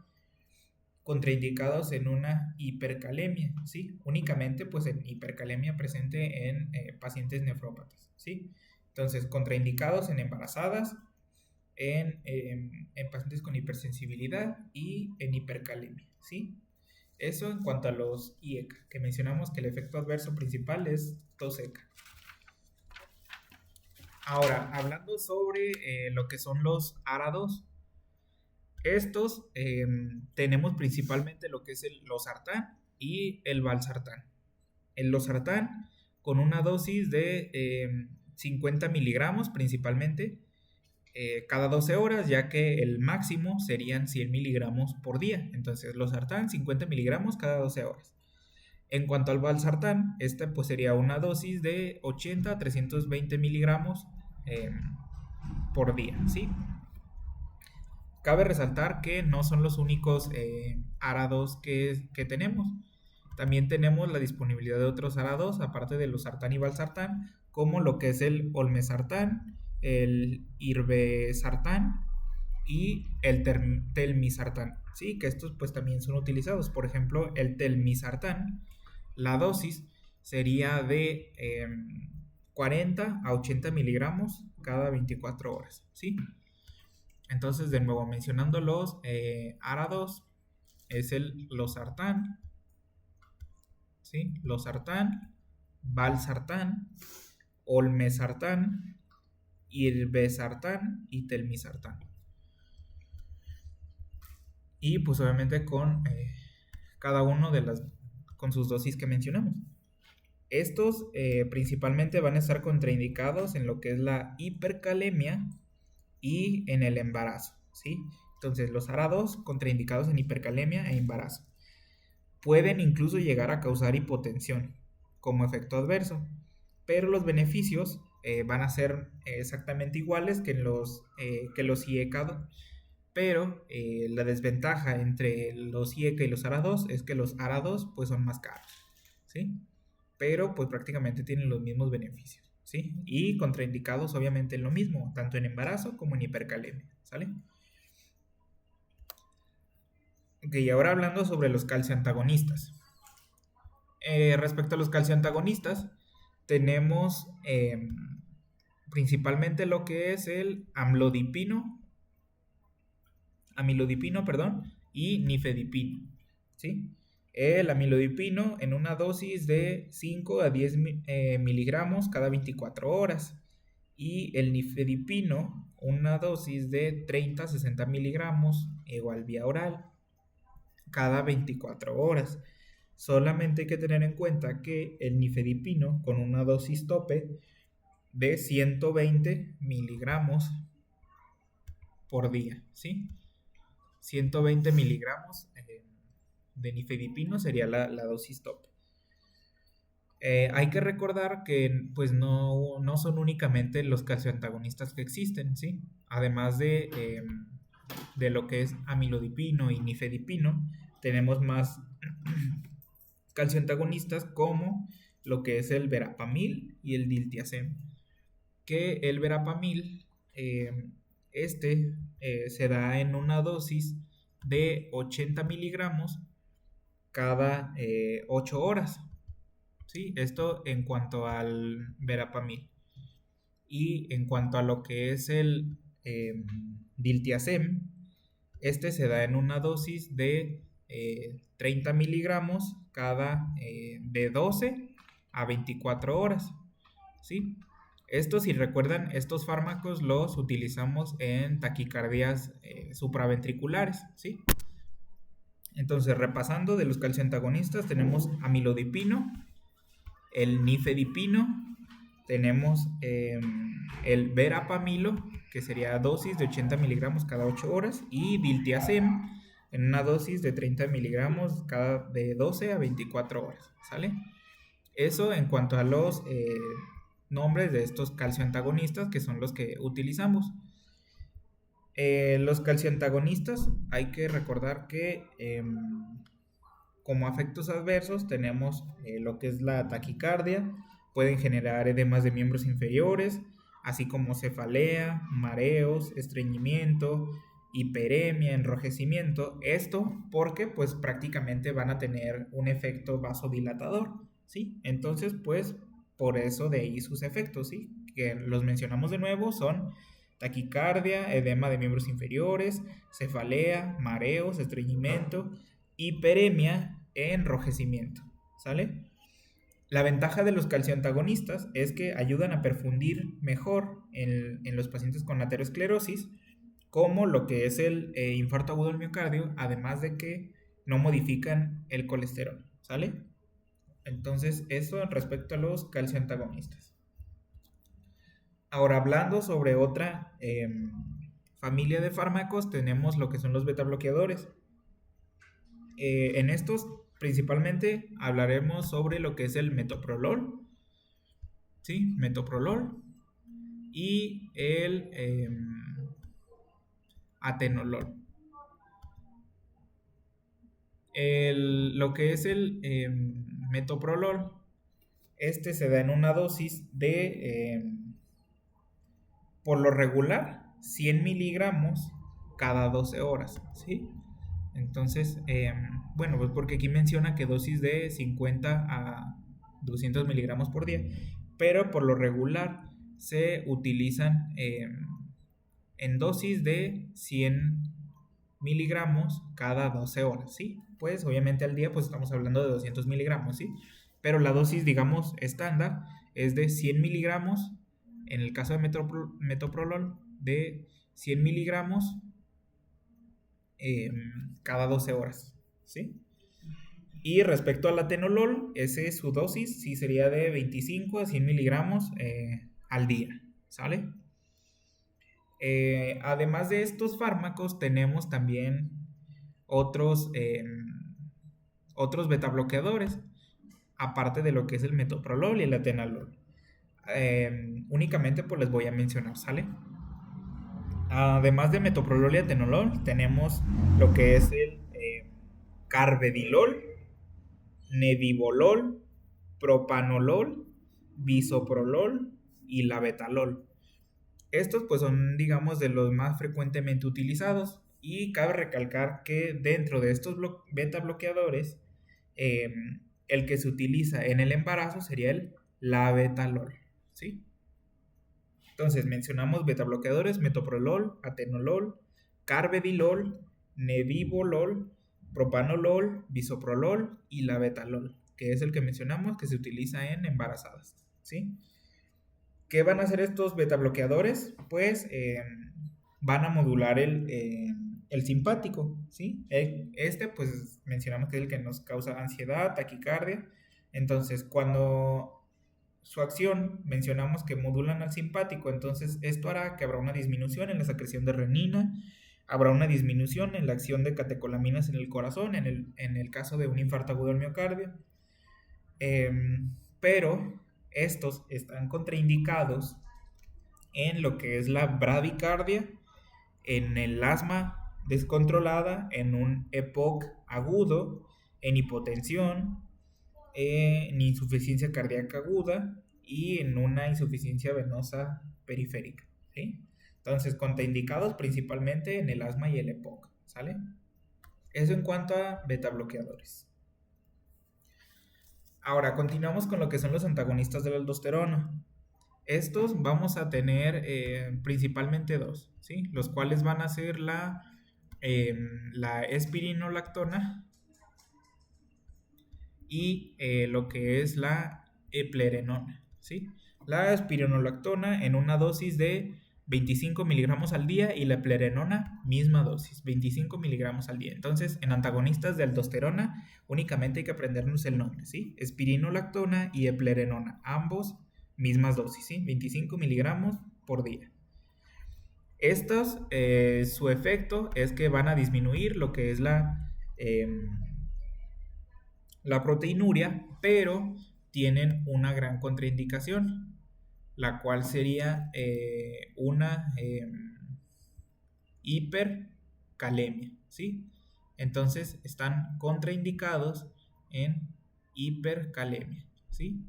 contraindicados en una hipercalemia, ¿sí? Únicamente, pues, en hipercalemia presente en pacientes nefrópatas, ¿sí? Entonces, contraindicados en embarazadas, en pacientes con hipersensibilidad y en hipercalemia, ¿sí? Eso en cuanto a los IECA, que mencionamos que el efecto adverso principal es tos seca. Ahora, hablando sobre lo que son los ARA2, estos tenemos principalmente lo que es el losartán y el valsartán. El losartán con una dosis de 50 miligramos principalmente cada 12 horas, ya que el máximo serían 100 miligramos por día. Entonces, losartán 50 miligramos cada 12 horas. En cuanto al valsartán, esta pues sería una dosis de 80 a 320 miligramos eh, por día, ¿sí? Cabe resaltar que no son los únicos arados que tenemos. También tenemos la disponibilidad de otros arados, aparte de los sartán y valsartán, como lo que es el olmesartán, el irbesartán y el telmisartán, ¿sí? Que estos pues también son utilizados. Por ejemplo, el telmisartán, la dosis sería de 40 a 80 miligramos cada 24 horas, ¿sí? Entonces, de nuevo, mencionando los árados, es el losartán, ¿sí? Losartán, valsartán, olmesartán, irbesartán y telmisartán. Y pues obviamente con cada uno de las con sus dosis que mencionamos. Estos principalmente van a estar contraindicados en lo que es la hipercalemia y en el embarazo, ¿sí? Entonces, los arados contraindicados en hipercalemia e embarazo. Pueden incluso llegar a causar hipotensión como efecto adverso, pero los beneficios van a ser exactamente iguales que los IECA, pero la desventaja entre los IECA y los ARA2 es que los ARA2 pues son más caros, ¿sí? Pero pues prácticamente tienen los mismos beneficios, ¿sí? Y contraindicados obviamente en lo mismo, tanto en embarazo como en hipercalemia, ¿sale? Ok, ahora hablando sobre los calcioantagonistas. Respecto a los calcioantagonistas, tenemos principalmente lo que es el amilodipino, perdón, y nifedipino, ¿sí? El amilodipino en una dosis de 5 a 10 miligramos cada 24 horas y el nifedipino una dosis de 30 a 60 miligramos igual vía oral cada 24 horas. Solamente hay que tener en cuenta que el nifedipino con una dosis tope de 120 miligramos por día, ¿sí? 120 miligramos de nifedipino sería la dosis tope. Hay que recordar que pues no son únicamente los calcioantagonistas que existen, ¿sí? Además de lo que es amilodipino y nifedipino, tenemos más calcioantagonistas como lo que es el verapamil y el diltiazem. Que el verapamil, se da en una dosis de 80 miligramos cada 8 horas, ¿sí? Esto en cuanto al verapamil. Y en cuanto a lo que es el diltiazem, se da en una dosis de 30 miligramos cada de 12 a 24 horas, ¿sí? Esto, si recuerdan, estos fármacos los utilizamos en taquicardias supraventriculares, ¿sí? Entonces, repasando de los calcioantagonistas, tenemos amilodipino, el nifedipino, tenemos el verapamilo, que sería dosis de 80 miligramos cada 8 horas, y diltiazem, en una dosis de 30 miligramos cada de 12 a 24 horas, ¿sale? Eso en cuanto a los nombres de estos calcioantagonistas, que son los que utilizamos. Los calcioantagonistas, hay que recordar que como efectos adversos tenemos lo que es la taquicardia, pueden generar edemas de miembros inferiores, así como cefalea, mareos, estreñimiento, hiperemia, enrojecimiento. Esto porque pues prácticamente van a tener un efecto vasodilatador, ¿sí? Entonces pues por eso de ahí sus efectos, ¿sí? Que los mencionamos de nuevo, son taquicardia, edema de miembros inferiores, cefalea, mareos, estreñimiento, hiperemia, enrojecimiento, ¿sale? La ventaja de los calcioantagonistas es que ayudan a perfundir mejor en los pacientes con aterosclerosis, como lo que es el infarto agudo del miocardio, además de que no modifican el colesterol, ¿sale? Entonces, eso respecto a los calcioantagonistas. Ahora, hablando sobre otra familia de fármacos, tenemos lo que son los beta bloqueadores. En estos principalmente hablaremos sobre lo que es el metoprolol, ¿sí? Metoprolol y el atenolol. Lo que es el metoprolol, este se da en una dosis de, por lo regular, 100 miligramos cada 12 horas, ¿sí? Entonces, bueno, pues porque aquí menciona que dosis de 50 a 200 miligramos por día, pero por lo regular se utilizan en dosis de 100 miligramos cada 12 horas, ¿sí? Pues obviamente al día pues estamos hablando de 200 miligramos, ¿sí? Pero la dosis, digamos, estándar es de 100 miligramos, en el caso de metoprolol, de 100 miligramos cada 12 horas, ¿sí? Y respecto al atenolol, ese su dosis sí sería de 25 a 100 miligramos al día, ¿sale? Además de estos fármacos, tenemos también otros, otros betabloqueadores, aparte de lo que es el metoprolol y el atenolol. Únicamente pues les voy a mencionar, ¿sale? Además de metoprolol y atenolol, tenemos lo que es el carvedilol, nebivolol, propanolol, bisoprolol y labetalol. Estos pues son, digamos, de los más frecuentemente utilizados, y cabe recalcar que dentro de estos beta bloqueadores, el que se utiliza en el embarazo sería el labetalol, ¿sí? Entonces mencionamos beta bloqueadores: metoprolol, atenolol, carvedilol, nebivolol, propanolol, bisoprolol y labetalol, que es el que mencionamos que se utiliza en embarazadas, ¿sí? ¿Qué van a hacer estos beta bloqueadores? Pues van a modular el simpático, ¿sí? Este, pues mencionamos que es el que nos causa ansiedad, taquicardia. Entonces, cuando su acción mencionamos que modulan al simpático, entonces esto hará que habrá una disminución en la secreción de renina, habrá una disminución en la acción de catecolaminas en el corazón, en el caso de un infarto agudo del miocardio. Pero estos están contraindicados en lo que es la bradicardia, en el asma descontrolada, en un EPOC agudo, en hipotensión, en insuficiencia cardíaca aguda y en una insuficiencia venosa periférica, ¿sí? Entonces, contraindicados principalmente en el asma y el EPOC, ¿sale? Eso en cuanto a beta bloqueadores. Ahora, continuamos con lo que son los antagonistas de la aldosterona. Estos vamos a tener principalmente dos, ¿sí? Los cuales van a ser la espironolactona y lo que es la eplerenona, ¿sí? La espironolactona en una dosis de 25 miligramos al día, y la eplerenona misma dosis, 25 miligramos al día. Entonces, en antagonistas de aldosterona únicamente hay que aprendernos el nombre, ¿sí? Espironolactona y eplerenona, ambos mismas dosis, ¿sí? 25 miligramos por día. Estos, su efecto es que van a disminuir lo que es la proteinuria, pero tienen una gran contraindicación, la cual sería una hipercalemia, ¿sí? Entonces están contraindicados en hipercalemia, ¿sí?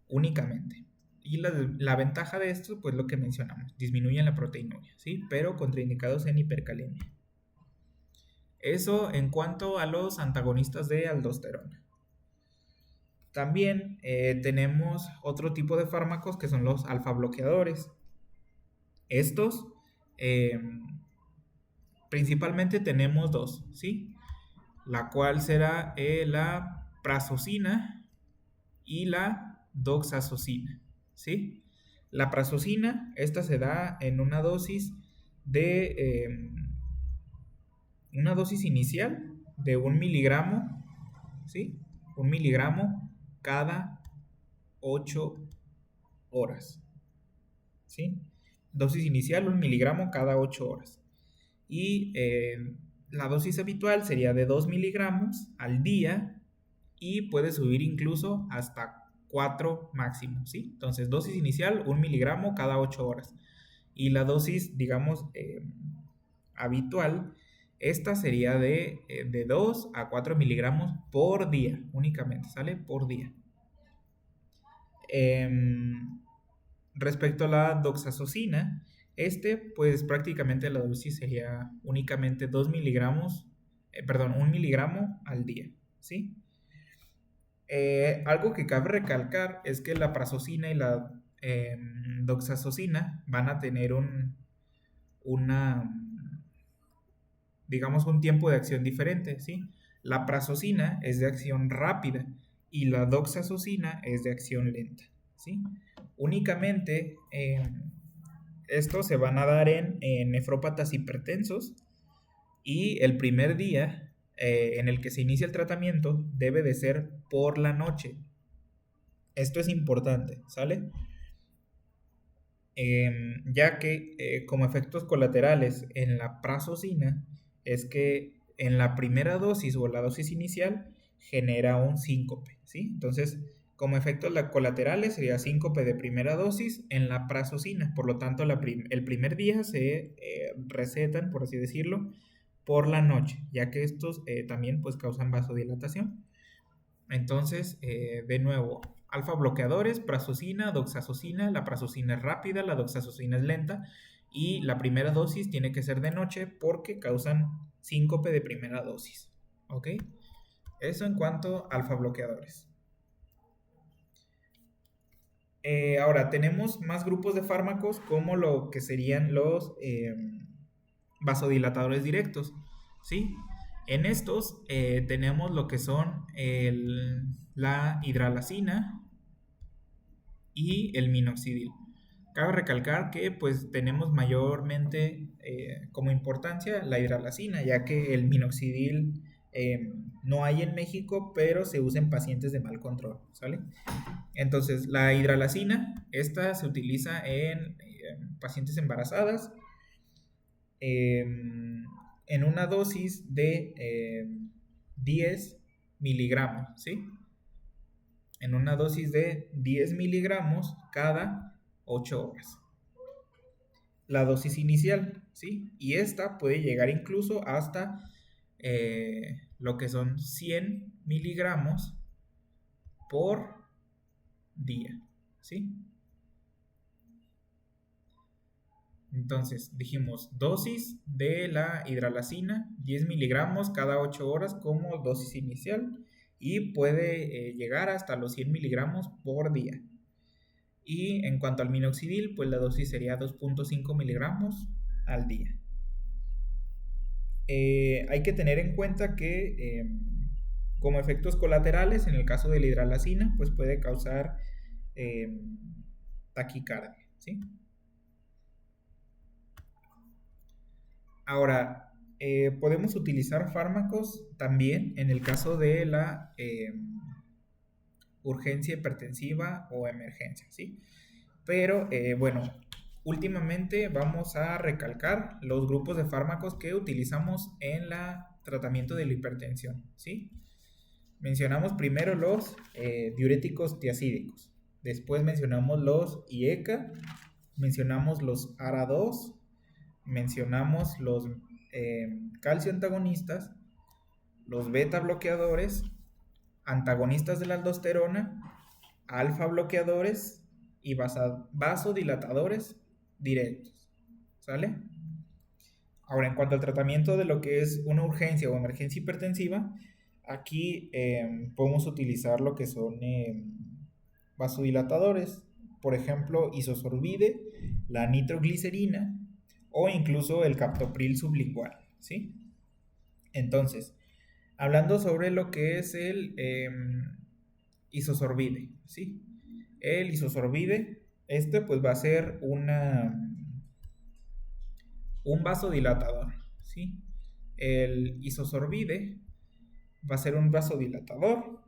Únicamente. Y la ventaja de esto, pues lo que mencionamos, disminuyen la proteinuria, ¿sí? Pero contraindicados en hipercalemia. Eso en cuanto a los antagonistas de aldosterona. También tenemos otro tipo de fármacos que son los alfa bloqueadores. Estos, principalmente tenemos dos, ¿sí? La cual será la prazosina y la doxazosina, ¿sí? La prazosina, esta se da en una dosis de una dosis inicial de 1 miligramo, ¿sí? 1 miligramo cada 8 horas, ¿sí? Dosis inicial 1 miligramo cada 8 horas. Y La dosis habitual sería de 2 miligramos al día y puede subir incluso hasta 4 máximo, ¿sí? Entonces, dosis inicial, 1 miligramo cada 8 horas. Y la dosis, digamos, habitual, esta sería de 2 a 4 miligramos por día, únicamente, ¿sale? Por día. Respecto a la doxazosina, pues prácticamente la dosis sería únicamente 2 miligramos, 1 miligramo al día, ¿sí? Algo que cabe recalcar es que la prazosina y la doxazosina van a tener digamos, un tiempo de acción diferente, ¿sí? La prazosina es de acción rápida y la doxazosina es de acción lenta, ¿sí? Únicamente estos se van a dar en nefrópatas hipertensos y el primer día en el que se inicia el tratamiento debe de ser por la noche. Esto es importante, ¿sale? Ya que como efectos colaterales en la prazosina es que en la primera dosis o la dosis inicial genera un síncope, ¿sí? Entonces, como efectos colaterales sería síncope de primera dosis en la prazosina, por lo tanto el primer día se recetan, por así decirlo, por la noche, ya que estos también pues causan vasodilatación. Entonces, de nuevo, alfa bloqueadores, prazosina, doxazosina. La prazosina es rápida, la doxazosina es lenta. Y la primera dosis tiene que ser de noche porque causan síncope de primera dosis. ¿Ok? Eso en cuanto a alfa bloqueadores. Ahora, tenemos más grupos de fármacos como lo que serían los vasodilatadores directos. ¿Sí? En estos tenemos lo que son la hidralazina y el minoxidil. Cabe recalcar que pues tenemos mayormente como importancia la hidralazina, ya que el minoxidil no hay en México, pero se usa en pacientes de mal control, ¿sale? Entonces, la hidralazina, esta se utiliza en pacientes embarazadas, en una dosis de 10 miligramos, ¿sí? En una dosis de 10 miligramos cada 8 horas. La dosis inicial, ¿sí? Y esta puede llegar incluso hasta lo que son 100 miligramos por día, ¿sí? Entonces, dijimos dosis de la hidralazina, 10 miligramos cada 8 horas como dosis inicial y puede llegar hasta los 100 miligramos por día. Y en cuanto al minoxidil, pues la dosis sería 2.5 miligramos al día. Hay que tener en cuenta que como efectos colaterales, en el caso de la hidralazina, pues puede causar taquicardia, ¿sí? Ahora, podemos utilizar fármacos también en el caso de la urgencia hipertensiva o emergencia, ¿sí? Pero bueno, últimamente vamos a recalcar los grupos de fármacos que utilizamos en el tratamiento de la hipertensión, ¿sí? Mencionamos primero los diuréticos tiacídicos, después mencionamos los IECA, mencionamos los ARA2, mencionamos los calcio antagonistas, los beta bloqueadores, antagonistas de la aldosterona, alfa bloqueadores y vasodilatadores directos, ¿sale? Ahora, en cuanto al tratamiento de lo que es una urgencia o emergencia hipertensiva, aquí podemos utilizar lo que son vasodilatadores, por ejemplo, isosorbide, la nitroglicerina o incluso el captopril sublingual, ¿sí? Entonces, hablando sobre lo que es el isosorbide, ¿sí? El isosorbide, pues va a ser un vasodilatador, ¿sí? El isosorbide va a ser un vasodilatador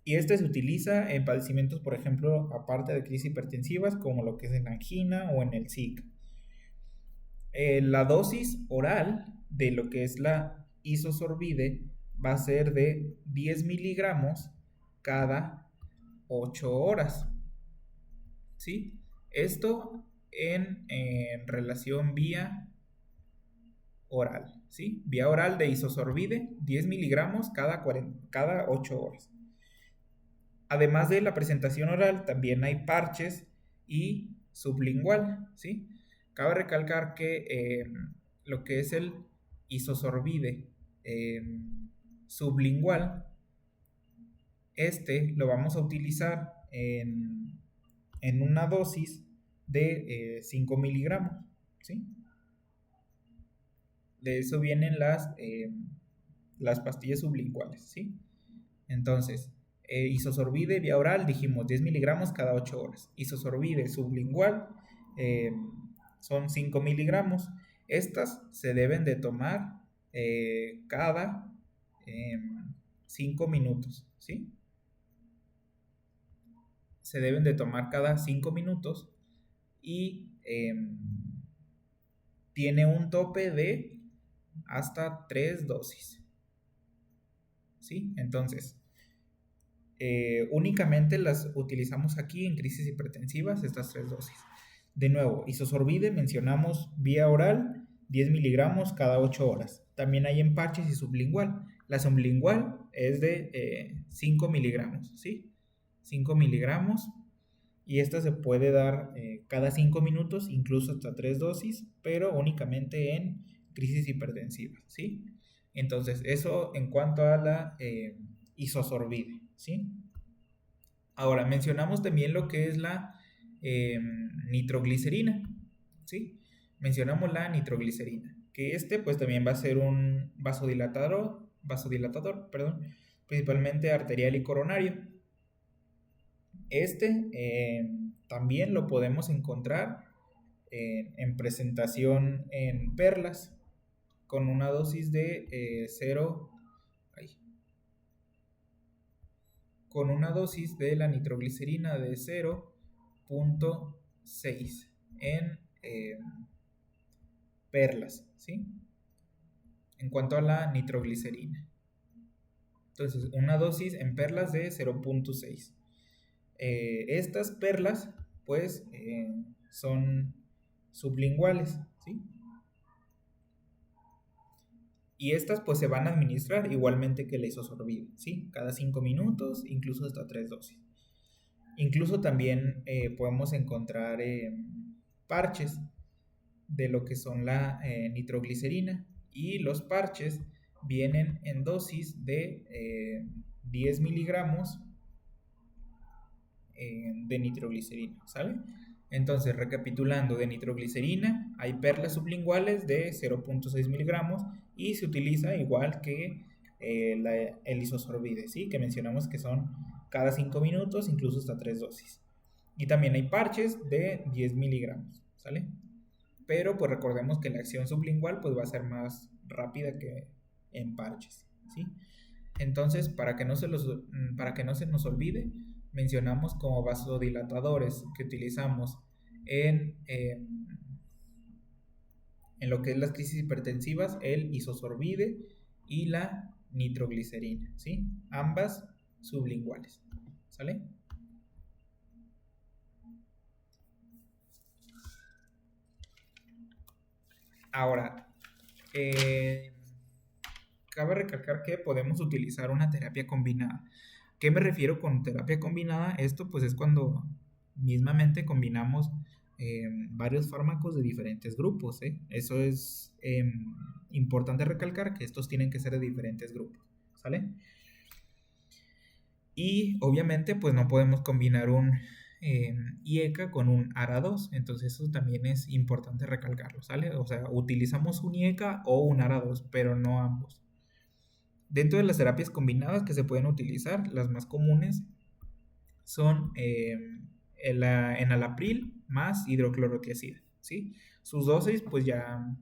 y se utiliza en padecimientos, por ejemplo, aparte de crisis hipertensivas, como lo que es en angina o en el SIC. La dosis oral de lo que es la isosorbide va a ser de 10 miligramos cada 8 horas. ¿Sí? Esto en relación vía oral, ¿sí? Vía oral de isosorbide, 10 miligramos cada 8 horas. Además de la presentación oral, también hay parches y sublingual, ¿sí? Cabe recalcar que lo que es el isosorbide sublingual, lo vamos a utilizar en una dosis de 5 miligramos, ¿sí? De eso vienen las pastillas sublinguales, ¿sí? Entonces, isosorbide vía oral, dijimos 10 miligramos cada 8 horas. Isosorbide sublingual eh, son 5 miligramos. Estas se deben de tomar cada 5 minutos, ¿sí? Se deben de tomar cada 5 minutos y tiene un tope de hasta 3 dosis, ¿sí? Entonces, únicamente las utilizamos aquí en crisis hipertensivas, estas 3 dosis. De nuevo, isosorbide mencionamos vía oral, 10 miligramos cada 8 horas. También hay en parches y sublingual. La sublingual es de 5 miligramos, ¿sí? 5 miligramos. Y esta se puede dar cada 5 minutos, incluso hasta 3 dosis, pero únicamente en crisis hipertensivas, ¿sí? Entonces, eso en cuanto a la isosorbide, ¿sí? Ahora, mencionamos también lo que es la nitroglicerina, ¿sí? Mencionamos la nitroglicerina, que pues también va a ser un vasodilatador, perdón, principalmente arterial y coronario. También lo podemos encontrar en presentación en perlas con una dosis de 0, con una dosis de la nitroglicerina de 0.6 en perlas, ¿sí? En cuanto a la nitroglicerina. Entonces, una dosis en perlas de 0.6. Estas perlas, pues, son sublinguales, ¿sí? Y estas, pues, se van a administrar igualmente que la isosorbide, ¿sí? Cada 5 minutos, incluso hasta 3 dosis. Incluso también podemos encontrar parches de lo que son la nitroglicerina. Y los parches vienen en dosis de 10 miligramos de nitroglicerina, ¿sale? Entonces, recapitulando, de nitroglicerina hay perlas sublinguales de 0.6 miligramos y se utiliza igual que el isosorbide, ¿sí? Que mencionamos que son cada 5 minutos, incluso hasta 3 dosis. Y también hay parches de 10 miligramos, ¿sale? Pero pues recordemos que la acción sublingual pues va a ser más rápida que en parches, ¿sí? Entonces, para que no se nos olvide, mencionamos como vasodilatadores que utilizamos en lo que es las crisis hipertensivas, el isosorbide y la nitroglicerina, ¿sí? Ambas sublinguales, ¿sale? Ahora, cabe recalcar que podemos utilizar una terapia combinada. ¿Qué me refiero con terapia combinada? Esto pues es cuando mismamente combinamos varios fármacos de diferentes grupos, ¿eh? Eso es importante recalcar que estos tienen que ser de diferentes grupos, ¿sale? Y obviamente pues no podemos combinar un IECA con un ARA2, entonces eso también es importante recalcarlo, ¿sale? O sea, utilizamos un IECA o un ARA2, pero no ambos. Dentro de las terapias combinadas que se pueden utilizar, las más comunes son el enalapril más hidroclorotiazida, ¿sí? Sus dosis pues ya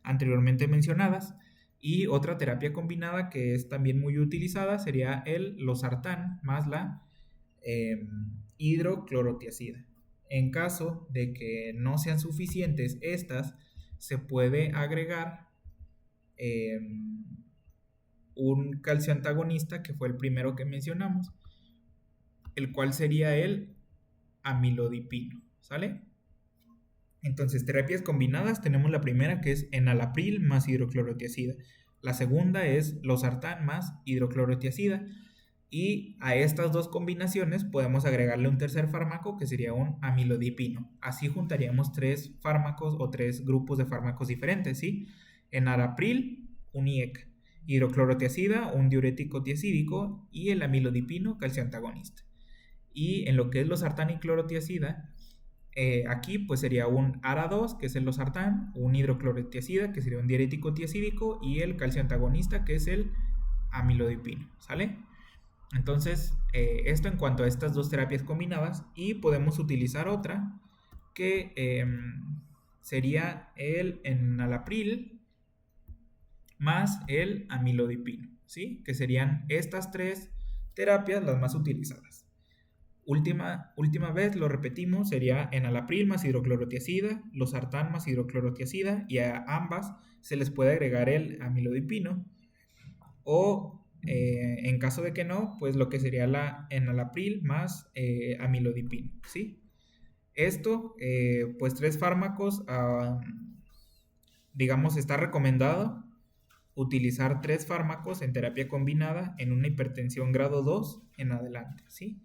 anteriormente mencionadas. Y otra terapia combinada que es también muy utilizada sería el losartán más la hidroclorotiazida. En caso de que no sean suficientes estas, se puede agregar eh, un calcio antagonista, que fue el primero que mencionamos, el cual sería el amilodipino, ¿sale? Entonces, terapias combinadas, tenemos la primera que es enalapril más hidroclorotiazida. La segunda es losartán más hidroclorotiazida. Y a estas dos combinaciones podemos agregarle un tercer fármaco que sería un amilodipino. Así juntaríamos tres fármacos o tres grupos de fármacos diferentes, ¿sí? Enalapril, un IEC, hidroclorotiazida, un diurético tiazídico y el amilodipino, calcioantagonista. Y en lo que es losartán y clorotiazida, aquí pues sería un ARA2, que es el losartán, un hidroclorotiazida, que sería un diurético tiazídico, y el calcio antagonista, que es el amilodipino, ¿sale? Entonces, esto en cuanto a estas dos terapias combinadas, y podemos utilizar otra que sería el enalapril más el amilodipino, ¿sí? Que serían estas tres terapias las más utilizadas. Última vez, lo repetimos, sería enalapril más hidroclorotiazida, losartán más hidroclorotiazida, y a ambas se les puede agregar el amilodipino, o en caso de que no, pues lo que sería la enalapril más amilodipino, ¿sí? Esto, pues tres fármacos, digamos, está recomendado utilizar tres fármacos en terapia combinada en una hipertensión grado 2 en adelante, ¿sí?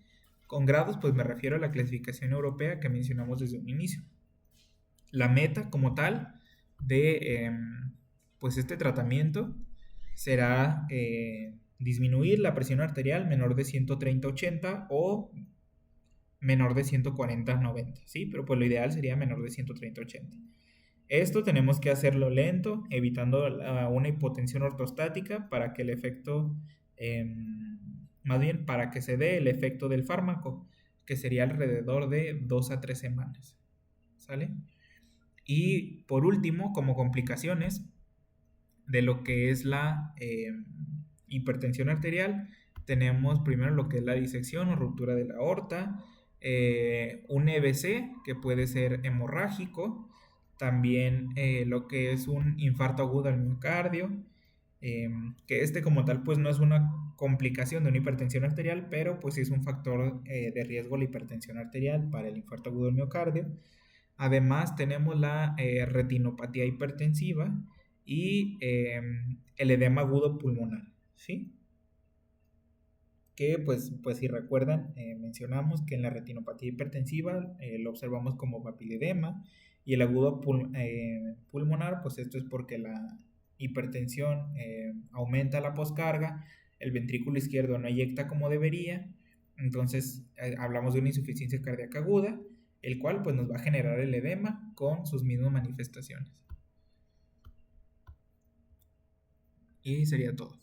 Con grados, pues me refiero a la clasificación europea que mencionamos desde un inicio. La meta como tal de pues este tratamiento será disminuir la presión arterial menor de 130/80 o menor de 140/90, ¿sí? Pero pues lo ideal sería menor de 130/80. Esto tenemos que hacerlo lento, evitando una hipotensión ortostática para que el efecto, más bien para que se dé el efecto del fármaco, que sería alrededor de 2 a 3 semanas, ¿sale? Y por último, como complicaciones de lo que es la hipertensión arterial, tenemos primero lo que es la disección o ruptura de la aorta, un EBC que puede ser hemorrágico, también lo que es un infarto agudo al miocardio, que este como tal pues no es una complicación de una hipertensión arterial, pero pues sí es un factor de riesgo la hipertensión arterial para el infarto agudo al miocardio. Además tenemos la retinopatía hipertensiva y el edema agudo pulmonar, ¿sí? Que pues si recuerdan, mencionamos que en la retinopatía hipertensiva lo observamos como papiledema, y el agudo pulmonar, pues esto es porque la hipertensión aumenta la poscarga, el ventrículo izquierdo no eyecta como debería, entonces hablamos de una insuficiencia cardíaca aguda, el cual pues nos va a generar el edema con sus mismas manifestaciones. Y sería todo.